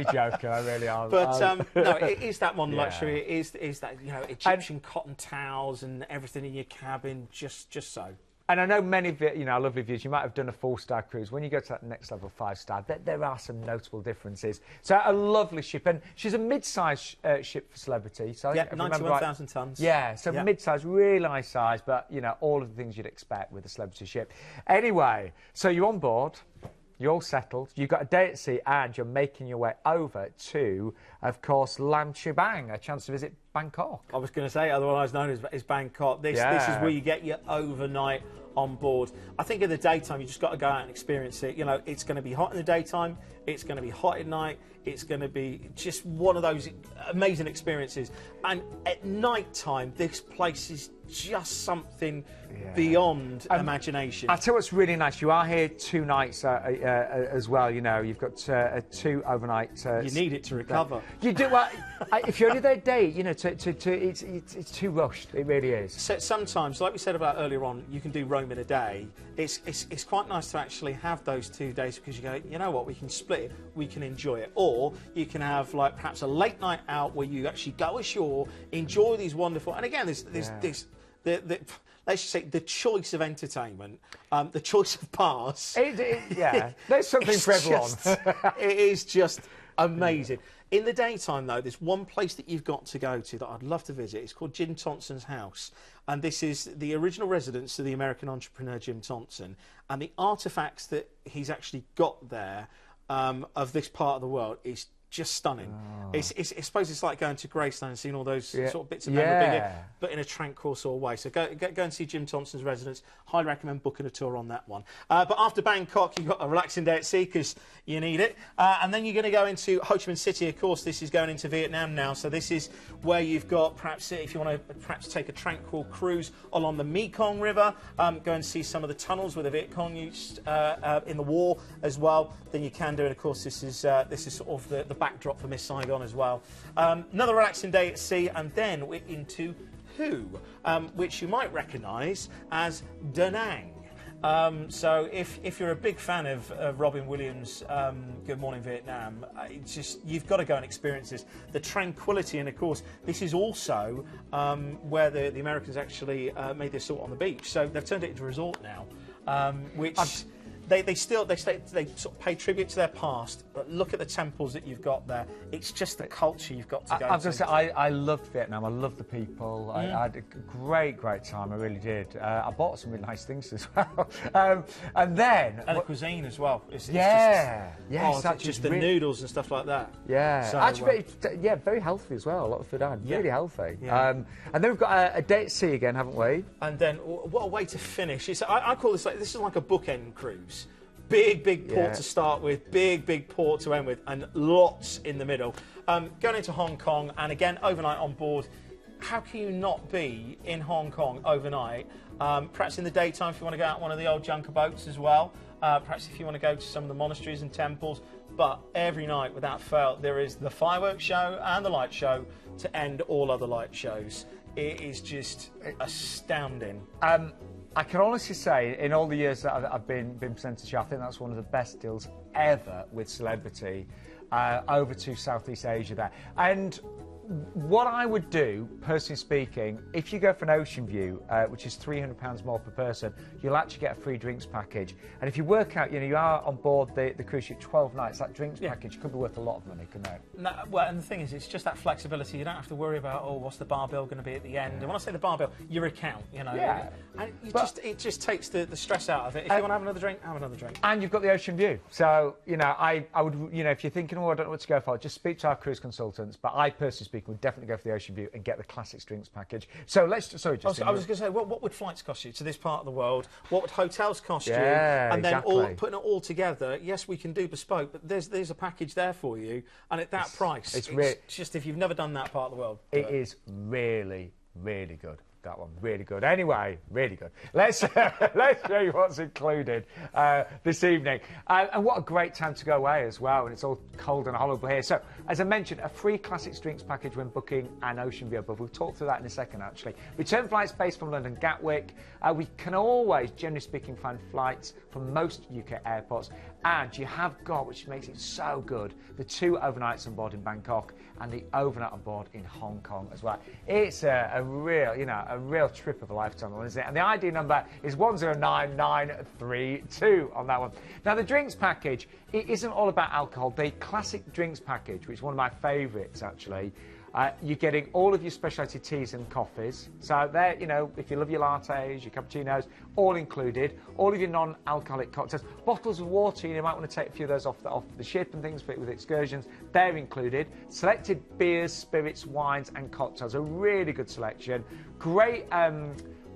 joking. I really am. But no, it is that modern luxury. It is that, you know, Egyptian cotton towels and everything in your cabin, just so. And I know many of you, our lovely viewers, you might have done a 4-star cruise. When you go to that next level 5-star, there are some notable differences. So a lovely ship, and she's a mid-sized ship for Celebrity. So yeah, 91,000 tonnes. Yeah, so mid-sized, really nice size, but all of the things you'd expect with a Celebrity ship. Anyway, so you're on board. You're all settled, you've got a day at sea, and you're making your way over to, of course, Lam Shebang, a chance to visit Bangkok. I was going to say, otherwise known as Bangkok. This is where you get your overnight on board. I think in the daytime, you just got to go out and experience it. It's going to be hot in the daytime, it's going to be hot at night, it's going to be just one of those amazing experiences. And at night time, this place is just something beyond imagination. I'll tell you what's really nice. You are here 2 nights as well. You've got 2 overnight. You need it to recover. You do. Well, if you're only there a day, it's too rushed. It really is. So sometimes, like we said about earlier on, you can do Rome in a day. It's quite nice to actually have those 2 days, because you go, you know what, we can split it, we can enjoy it. Or you can have like perhaps a late night out where you actually go ashore, enjoy these wonderful. And again, there's let's just say the choice of entertainment, the choice of bars. There's something for everyone. It is just amazing. In the daytime, though, there's one place that you've got to go to that I'd love to visit. It's called Jim Thomson's house. And this is the original residence of the American entrepreneur Jim Thomson. And the artefacts that he's actually got there of this part of the world is just stunning. I suppose it's like going to Graceland and seeing all those sort of bits of memorabilia, but in a tranquil sort of way. So go and see Jim Thomson's residence. Highly recommend booking a tour on that one. But after Bangkok, you've got a relaxing day at sea, because you need it. And then you're going to go into Ho Chi Minh City. Of course, this is going into Vietnam now. So this is where you've got, perhaps if you want to perhaps take a tranquil cruise along the Mekong River, go and see some of the tunnels where the Viet Cong used in the war as well, then you can do. And of course, this is sort of the backdrop for Miss Saigon as well. Another relaxing day at sea, and then we're into Hue, which you might recognise as Da Nang. So if you're a big fan of Robin Williams' Good Morning Vietnam, you've got to go and experience this. The tranquility, and of course this is also where the Americans actually made this sort on the beach. So they've turned it into a resort now, which. They sort of pay tribute to their past, but look at the temples that you've got there. It's just the culture you've got to go to. I was going to say, I loved Vietnam. I loved the people. I had a great time. I really did. I bought some really nice things as well. And the cuisine as well. It's just the noodles and stuff like that. Yeah, so, actually, very healthy as well. A lot of food on. Really healthy. Yeah. And then we've got a day at sea again, haven't we? And then what a way to finish! I call this is like a bookend cruise. Big port to start with, big port to end with, and lots in the middle. Going into Hong Kong, and again, overnight on board. How can you not be in Hong Kong overnight? Perhaps in the daytime if you want to go out on one of the old junker boats as well. Perhaps if you want to go to some of the monasteries and temples. But every night, without fail, there is the fireworks show and the light show to end all other light shows. It is just astounding. I can honestly say, in all the years that I've been presented to you, I think that's one of the best deals ever with Celebrity over to Southeast Asia there. And what I would do, personally speaking, if you go for an ocean view, which is £300 more per person, you'll actually get a free drinks package. And if you work out, you are on board the cruise ship 12 nights, that drinks package could be worth a lot of money, couldn't it? No, well, and the thing is, it's just that flexibility. You don't have to worry about, what's the bar bill going to be at the end? And when I say the bar bill, your account, Yeah. And it just takes the stress out of it. If you want to have another drink, have another drink. And you've got the ocean view. So, I would, if you're thinking, I don't know what to go for, just speak to our cruise consultants. But I, personally speaking, would definitely go for the ocean view and get the classics drinks package. So I was just going to say, what would flights cost you to this part of the world? What would hotels cost you? And then putting it all together, yes, we can do bespoke, but there's a package there for you, and at that price, it's just, if you've never done that part of the world. It is really, really good. That one, really good. Anyway, really good. Let's show you what's included this evening. And what a great time to go away as well, and it's all cold and horrible here. So, as I mentioned, a free classics drinks package when booking an ocean view above. We'll talk through that in a second, actually. Return flights based from London Gatwick. We can always, generally speaking, find flights from most UK airports. And you have got, which makes it so good, the 2 overnights on board in Bangkok and the overnight on board in Hong Kong as well. It's a real, a real trip of a lifetime, isn't it? And the ID number is 109932 on that one. Now, the drinks package, it isn't all about alcohol. The classic drinks package, which is one of my favourites, actually, you're getting all of your specialty teas and coffees. So there, you know, if you love your lattes, your cappuccinos, all included. All of your non-alcoholic cocktails. Bottles of water, you might want to take a few of those off the ship and things with excursions. They're included. Selected beers, spirits, wines and cocktails. A really good selection. Great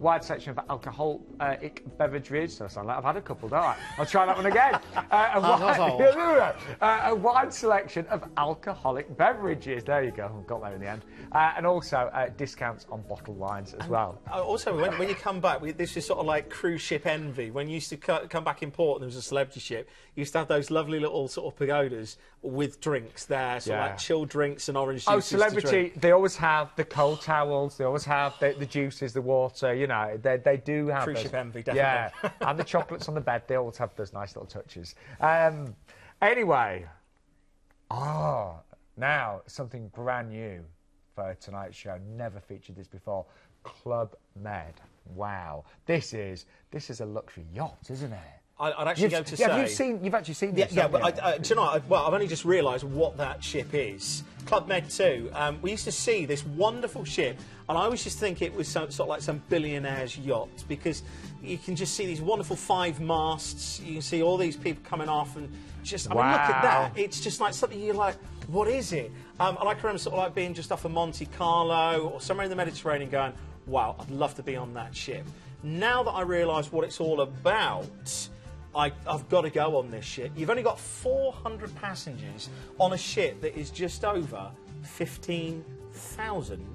wide selection of alcoholic beverages. So I sound like I've had a couple, don't I? I'll try that one again. A wide selection of alcoholic beverages. There you go. Got there in the end. And also discounts on bottled wines as well. Also, when you come back, this is sort of like cruise ship envy. When you used to come back in port and there was a celebrity ship, you used to have those lovely little sort of pagodas with drinks there. So like chilled drinks and orange juices. Oh, celebrity, they always have the cold towels, they always have the juices, the water, you know, they do have cruise those. ship envy, definitely. Yeah, and the chocolates on the bed, they always have those nice little touches. Anyway, now something brand new for tonight's show. Never featured this before. Club Med. Wow, this is a luxury yacht, isn't it? I'd actually go to say... You've actually seen this? Yeah, but do you know, I've only just realised what that ship is. Club Med 2. We used to see this wonderful ship, and I always just think it was sort of like some billionaire's yacht, because you can just see these wonderful 5 masts. You can see all these people coming off, and just, I mean, look at that. It's just like something you're like, what is it? And I can remember sort of like being just off of Monte Carlo or somewhere in the Mediterranean going, wow, I'd love to be on that ship. Now that I realise what it's all about, I've got to go on this ship. You've only got 400 passengers on a ship that is just over 15,000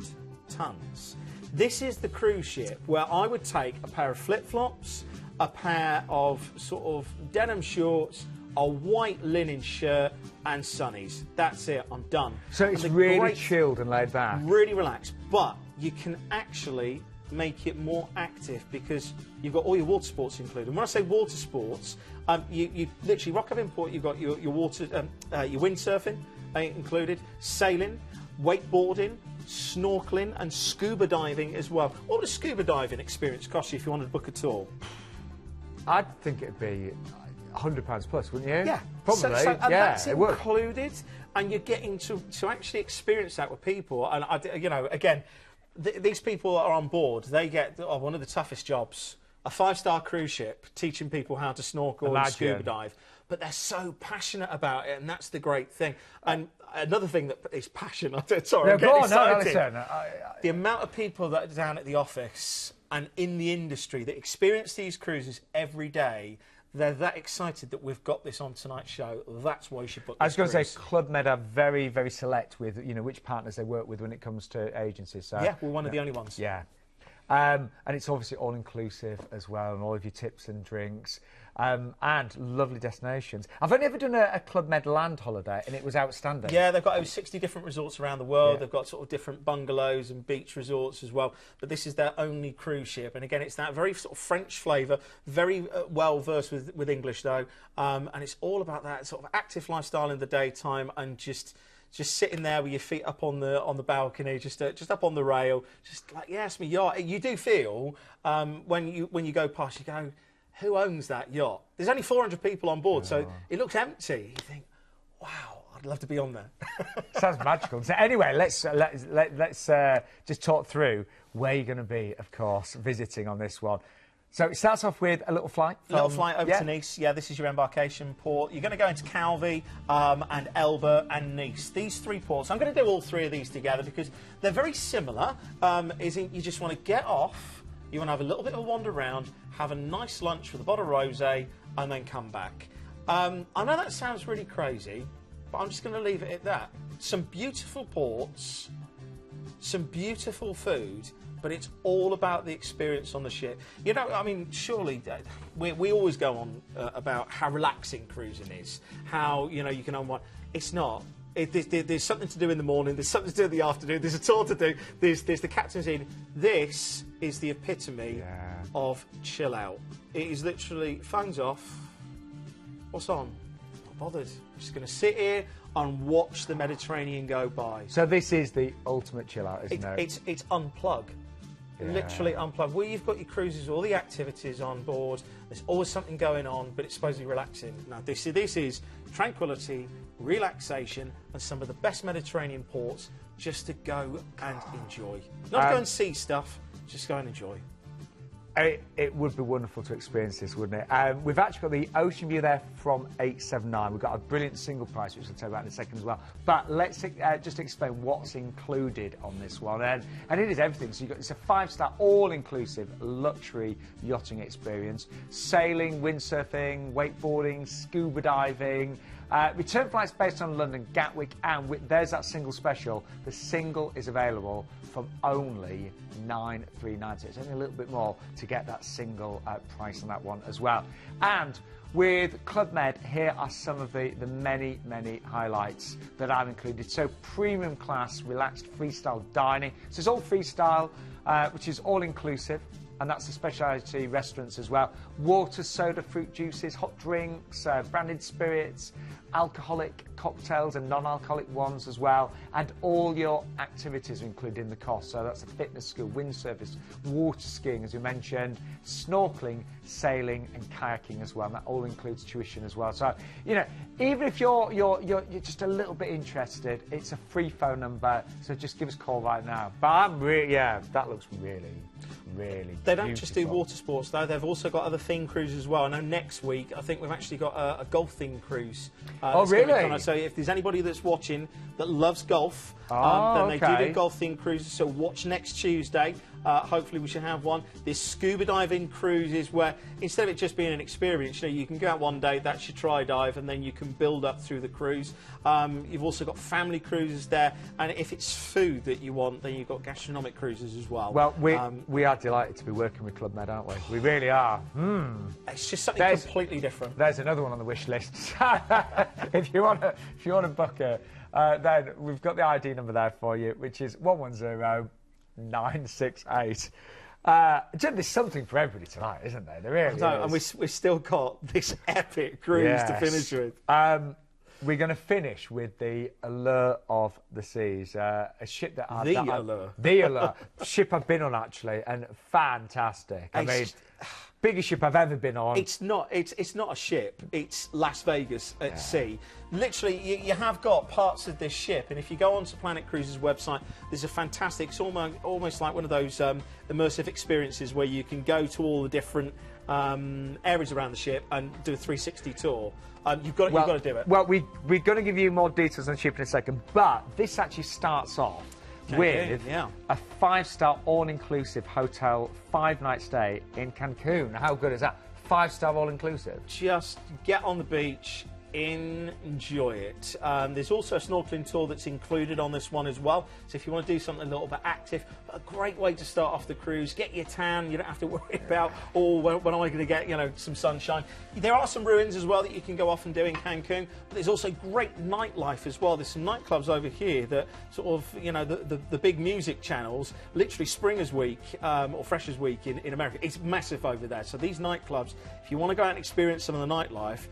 tonnes. This is the cruise ship where I would take a pair of flip-flops, a pair of sort of denim shorts, a white linen shirt and sunnies. That's it, I'm done. So it's really chilled and laid back. Really relaxed, but you can actually make it more active because you've got all your water sports included. And when I say water sports, you literally rock up in port. You've got your water, your windsurfing included, sailing, wakeboarding, snorkeling, and scuba diving as well. What would a scuba diving experience cost you if you wanted to book a tour? I'd think it'd be £100 plus, wouldn't you? Yeah, probably. And that's it would. included, and you're getting to actually experience that with people. And you know, again. These people that are on board, they get one of the toughest jobs. A 5-star cruise ship teaching people how to snorkel and scuba dive. But they're so passionate about it, and that's the great thing. And another thing that is passion, sorry, I'm getting excited. The amount of people that are down at the office and in the industry that experience these cruises every day, they're that excited that we've got this on tonight's show. That's why you should book this I was going to cruise. say, Club Med are very, very select with, you know, which partners they work with when it comes to agencies. So, yeah, we're one of the only ones. Yeah. And it's obviously all-inclusive as well, and all of your tips and drinks, and lovely destinations. I've only ever done a Club Med land holiday, and it was outstanding. Yeah, they've got over 60 different resorts around the world. Yeah. They've got sort of different bungalows and beach resorts as well. But this is their only cruise ship. And again, it's that very sort of French flavour, very well-versed with English, though. And it's all about that sort of active lifestyle in the daytime and just sitting there with your feet up on the balcony, just up on the rail, just like, yeah, it's my yacht. You do feel when you go past, you go, who owns that yacht? There's only 400 people on board, so it looks empty. You think, wow, I'd love to be on there. Sounds magical. So anyway, let's just talk through where you're going to be, of course, visiting on this one. So it starts off with a little flight. Over to Nice. Yeah, this is your embarkation port. You're going to go into Calvi and Elba and Nice. These 3 ports. I'm going to do all 3 of these together because they're very similar. You just want to get off, you want to have a little bit of a wander around, have a nice lunch with a bottle of rosé, and then come back. I know that sounds really crazy, but I'm just going to leave it at that. Some beautiful ports, some beautiful food, but it's all about the experience on the ship. You know, I mean, surely we always go on about how relaxing cruising is, how, you know, you can unwind. It's not. There's something to do in the morning, there's something to do in the afternoon, there's a tour to do, there's the captain's inn. This is the epitome of chill out. It is literally phones off. What's on? Not bothered. I'm just going to sit here and watch the Mediterranean go by. So this is the ultimate chill out, isn't it? It's unplug. literally unplugged. Well, you've got your cruises, all the activities on board. There's always something going on, but it's supposed to be relaxing. Now, this is tranquility, relaxation, and some of the best Mediterranean ports just to go and enjoy. Not to go and see stuff, just go and enjoy. It would be wonderful to experience this, wouldn't it? We've actually got the Ocean View there from $879. We've got a brilliant single price, which I'll tell you about in a second as well. But let's just explain what's included on this one. And it is everything. So it's a 5-star, all-inclusive luxury yachting experience. Sailing, windsurfing, wakeboarding, scuba diving. Return flights based on London, Gatwick, and there's that single special. The single is available from only $939. So it's only a little bit more to get that single price on that one as well. And with Club Med, here are some of the many, many highlights that I've included. So premium class, relaxed freestyle dining. So it's all freestyle, which is all inclusive. And that's the specialty restaurants as well. Water, soda, fruit juices, hot drinks, branded spirits, alcoholic cocktails and non-alcoholic ones as well. And all your activities are included in the cost. So that's a fitness school, windsurfing, water skiing, as you mentioned, snorkeling, sailing and kayaking as well. And that all includes tuition as well. So, you know, even if you're just a little bit interested, it's a free phone number. So just give us a call right now. But I'm really, that looks really They don't beautiful. just do water sports though, they've also got other themed cruises as well. I know next week, I think we've actually got a golf themed cruise. Oh, really? So if there's anybody that's watching that loves golf, then they do golf themed cruises. So watch next Tuesday. Hopefully we should have one. There's scuba diving cruises where instead of it just being an experience, you know, you can go out one day, that's your try dive, and then you can build up through the cruise. You've also got family cruises there, and if it's food that you want, then you've got gastronomic cruises as well. Well, we are delighted to be working with Club Med, aren't we? We really are. It's just something completely different. There's another one on the wish list. if you want to book it, then we've got the ID number there for you, which is 110968. There's something for everybody tonight, isn't there? There really is. And we've still got this epic cruise to finish with. We're going to finish with the Allure of the Seas, a ship that the Allure ship I've been on actually, and fantastic. I mean, biggest ship I've ever been on. It's not a ship. It's Las Vegas at sea. Literally, you have got parts of this ship, and if you go onto Planet Cruises' website, there's a fantastic. It's almost like one of those immersive experiences where you can go to all the different areas around the ship and do a 360 tour. You've got to do it. Well, we're going to give you more details on the ship in a second, but this actually starts off with a 5-star all-inclusive hotel 5-night stay in Cancun. How good is that? 5-star all-inclusive. Just get on the beach, enjoy it. There's also a snorkeling tour that's included on this one as well. So if you want to do something a little bit active, but a great way to start off the cruise. Get your tan. You don't have to worry about, when am I going to get, some sunshine. There are some ruins as well that you can go off and do in Cancun. But there's also great nightlife as well. There's some nightclubs over here that sort of, the big music channels. Literally Springer's Week or Freshers Week in America. It's massive over there. So these nightclubs, if you want to go out and experience some of the nightlife,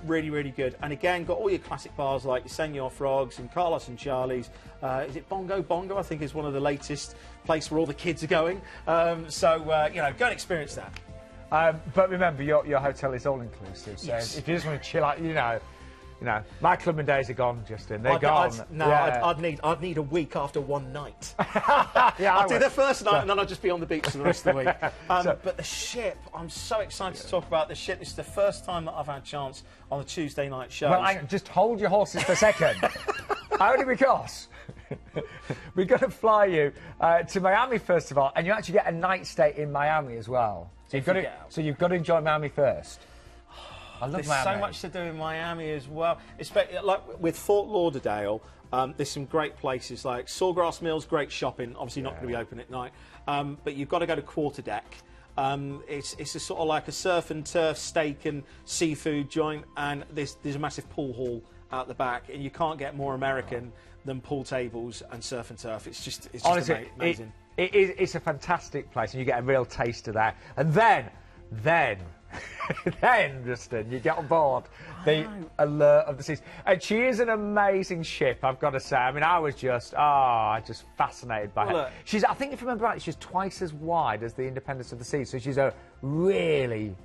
really, really good. And again, got all your classic bars like your Senor Frogs and Carlos and Charlie's. Is it Bongo? Bongo, I think, is one of the latest place where all the kids are going. Go and experience that. But remember, your hotel is all-inclusive. So if you just want to chill out, my clubbing days are gone, Justin. They're gone. I'd need a week after one night. I'll do the first night and then I'll just be on the beach for the rest of the week. But the ship, I'm so excited to talk about the ship. This is the first time that I've had a chance on the Tuesday night show. Well, just hold your horses for a second. Only because we're going to fly you to Miami first of all, and you actually get a night stay in Miami as well. So you've got to enjoy Miami first. I love There's Miami. so much to do in Miami as well. Especially like with Fort Lauderdale, there's some great places like Sawgrass Mills, great shopping. Obviously not going to be open at night, but you've got to go to Quarterdeck. It's a sort of like a surf and turf, steak and seafood joint, and there's a massive pool hall out the back, and you can't get more American than pool tables and surf and turf. It's just honestly amazing. It's a fantastic place, and you get a real taste of that. And then Then, Justin, you get on board the Allure of the Seas. And she is an amazing ship, I've got to say. I mean, I was just fascinated by her. She's, I think if you remember right, she's twice as wide as the Independence of the Seas, so she's a really...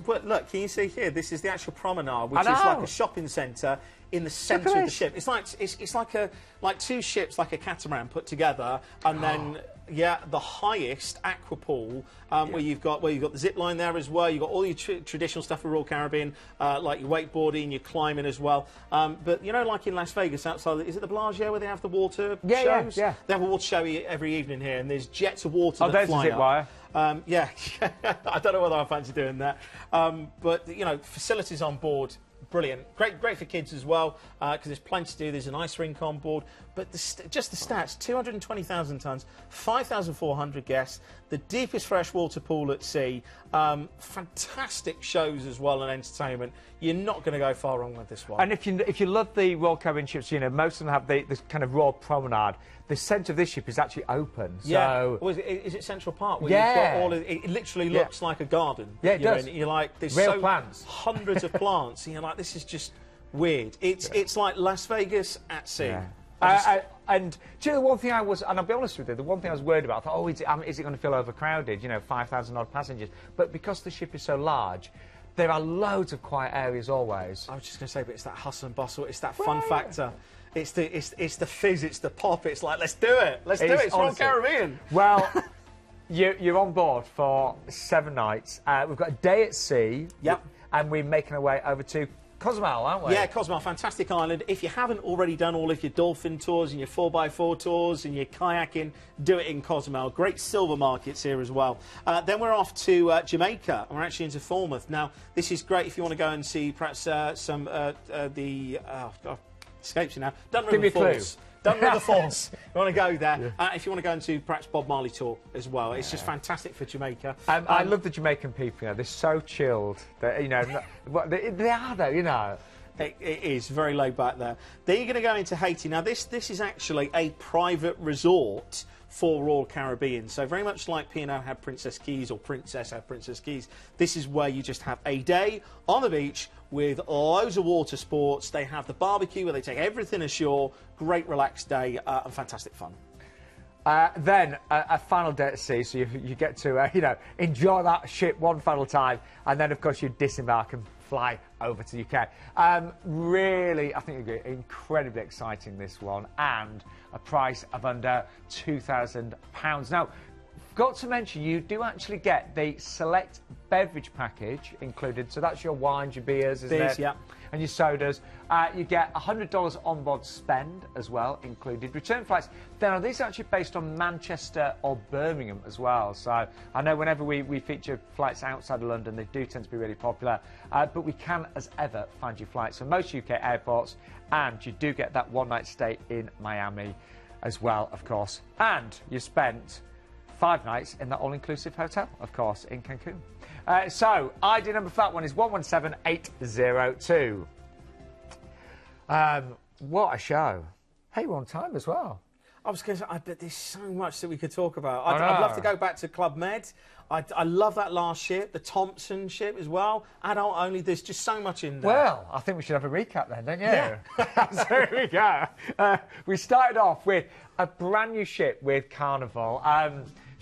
But look, can you see here? This is the actual promenade, which is like a shopping centre in the centre of the ship. It's like two ships, like a catamaran put together, and then the highest aqua pool, where you've got the zip line there as well. You've got all your traditional stuff for Royal Caribbean, like your wakeboarding, your climbing as well. But you know, like in Las Vegas, outside, is it the Bellagio where they have the water shows? Yeah. They have a water show every evening here, and there's jets of water that there's fly a zip wire. Yeah, I don't know whether I fancy doing that. But, you know, facilities on board, brilliant. Great for kids as well, because there's plenty to do. There's an ice rink on board. But just the stats, 220,000 tonnes, 5,400 guests, the deepest freshwater pool at sea, fantastic shows as well and entertainment. You're not going to go far wrong with this one. And if you love the Royal Caribbean ships, you know, most of them have this kind of Royal Promenade. The centre of this ship is actually open. So is it Central Park? Where you've got all of, it literally looks like a garden. Yeah, it does. You're like, there's real plants. Hundreds of plants. And you're like, this is just weird. It's like Las Vegas at sea. Yeah. And do you know, the one thing I was, and I'll be honest with you, the one thing I was worried about, I thought, is it going to feel overcrowded? You know, 5,000 odd passengers. But because the ship is so large, there are loads of quiet areas always. I was just going to say, but it's that hustle and bustle, it's that fun factor. It's the fizz, it's the pop. It's like, let's do it. Let's do it. It's Royal Caribbean. Well, you're on board for 7 nights. We've got a day at sea. Yep. And we're making our way over to Cozumel, aren't we? Yeah, Cozumel, fantastic island. If you haven't already done all of your dolphin tours and your 4x4 tours and your kayaking, do it in Cozumel. Great silver markets here as well. Then we're off to Jamaica, and we're actually into Falmouth. Now, this is great if you want to go and see perhaps some escapes you now. Dun River Falls. Dun River Falls. You want to go there. Yeah. If you want to go into perhaps Bob Marley tour as well. It's just fantastic for Jamaica. I love the Jamaican people. You know, they're so chilled. They're, you know, they are though. You know. It is very laid back there. Then you're going to go into Haiti. Now, this is actually a private resort for Royal Caribbean. So very much like P&O had Princess Keys or Princess had Princess Keys, this is where you just have a day on the beach with loads of water sports. They have the barbecue where they take everything ashore. Great relaxed day and fantastic fun. Then a final day at sea, so you get to you know, enjoy that ship one final time, and then of course you disembark and fly over to the UK. Really, I think you'll be incredibly exciting, this one, and a price of under £2,000. Now, got to mention, you do actually get the select beverage package included, so that's your wines, your beers, isn't it? Yeah. And your sodas. You get $100 onboard spend as well included. Return flights, now these are actually based on Manchester or Birmingham as well. So I know whenever we feature flights outside of London, they do tend to be really popular. But we can, as ever, find you flights from most UK airports, and you do get that one-night stay in Miami as well, of course. And you spent 5 nights in that all-inclusive hotel, of course, in Cancun. So, ID number for that one is 117802. What a show. Hey, we're on time as well. I was going to say, I bet there's so much that we could talk about. I'd love to go back to Club Med. I love that last ship, the Thomson ship as well. Adult only, there's just so much in there. Well, I think we should have a recap then, don't you? Yeah. So here we go. We started off with a brand new ship with Carnival.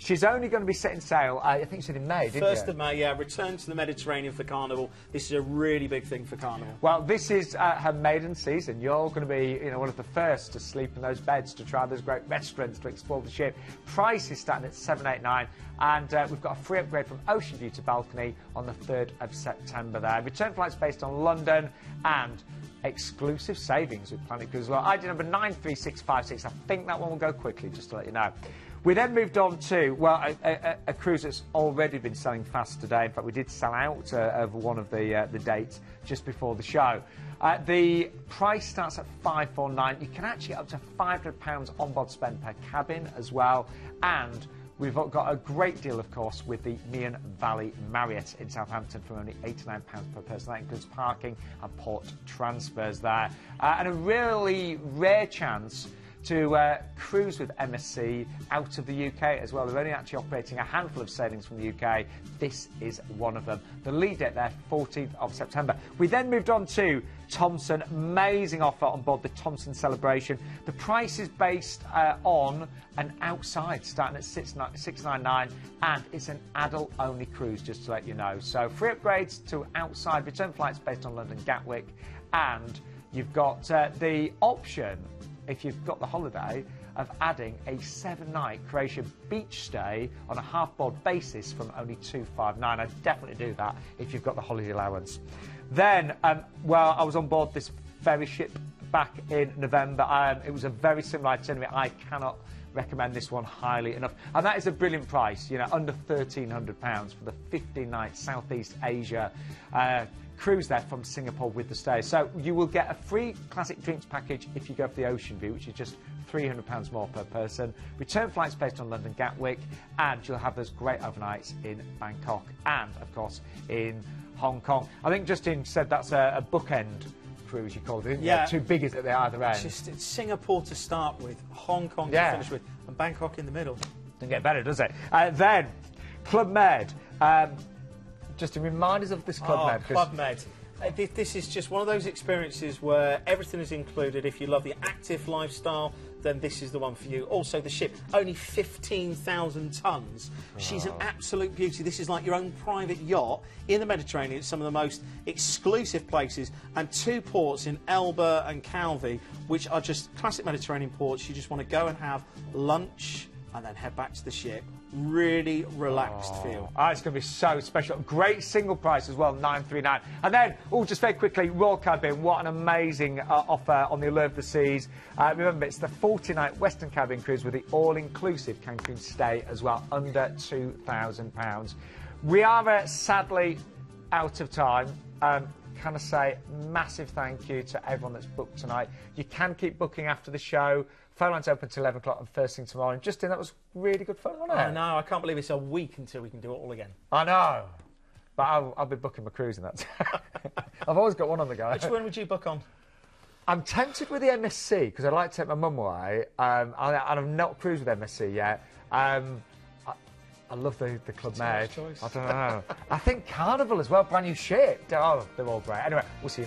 She's only going to be setting sail, I think you said in May, didn't you? 1st of May, yeah. Return to the Mediterranean for Carnival. This is a really big thing for Carnival. Well, this is her maiden season. You're going to be, you know, one of the first to sleep in those beds, to try those great restaurants, to explore the ship. Price is starting at $789, and we've got a free upgrade from Ocean View to balcony on the 3rd of September there. Return flights based on London, and exclusive savings with Planet Cruise. ID number 93656. I think that one will go quickly, just to let you know. We then moved on to, well, a cruise that's already been selling fast today. In fact, we did sell out of one of the dates just before the show. The price starts at $549. You can actually get up to £500 onboard spend per cabin as well. And we've got a great deal, of course, with the Neon Valley Marriott in Southampton for only £89 per person. That includes parking and port transfers there. And a really rare chance to cruise with MSC out of the UK as well. They're only actually operating a handful of sailings from the UK. This is one of them. The lead date there, 14th of September. We then moved on to Thomson. Amazing offer on board the Thomson Celebration. The price is based on an outside starting at $699, and it's an adult-only cruise, just to let you know. So free upgrades to outside return flights based on London Gatwick, and you've got the option, if you've got the holiday, of adding a 7-night Croatia beach stay on a half-board basis from only $259. I'd definitely do that if you've got the holiday allowance. Then, well, I was on board this ferry ship back in November. It was a very similar itinerary. I cannot recommend this one highly enough. And that is a brilliant price, you know, under £1,300 for the 15-night Southeast Asia cruise there from Singapore with the stay. So you will get a free classic drinks package if you go for the ocean view, which is just £300 more per person. Return flights based on London Gatwick, and you'll have those great overnights in Bangkok and, of course, in Hong Kong. I think Justin said that's a bookend cruise, you called it, didn't you? Too big is at the either end. It's Singapore to start with, Hong Kong to finish with, and Bangkok in the middle. Doesn't get better, does it? Then, Club Med. Just to remind us of this Club Med. Club Med. This is just one of those experiences where everything is included. If you love the active lifestyle, then this is the one for you. Also, the ship, only 15,000 tonnes. She's an absolute beauty. This is like your own private yacht in the Mediterranean. It's some of the most exclusive places, and 2 ports in Elba and Calvi, which are just classic Mediterranean ports. You just want to go and have lunch and then head back to the ship. Really relaxed feel. It's going to be so special. Great single price as well, $939. And then, just very quickly, Royal Caribbean. What an amazing offer on the Allure of the Seas. Remember, it's the 40-night Western Caribbean cruise with the all-inclusive Cancun stay as well, under £2,000. We are sadly out of time. Can I say massive thank you to everyone that's booked tonight. You can keep booking after the show. Phone lines open till 11 o'clock and first thing tomorrow. And Justin, that was really good fun, wasn't it? I know. I can't believe it's a week until we can do it all again. I know. But I'll be booking my cruise in that. I've always got one on the go. Which one would you book on? I'm tempted with the MSC because I'd like to take my mum away. I've not cruised with MSC yet. I love the Club Med. I don't know. I think Carnival as well, brand new ship. Oh, they're all great. Anyway, we'll see you next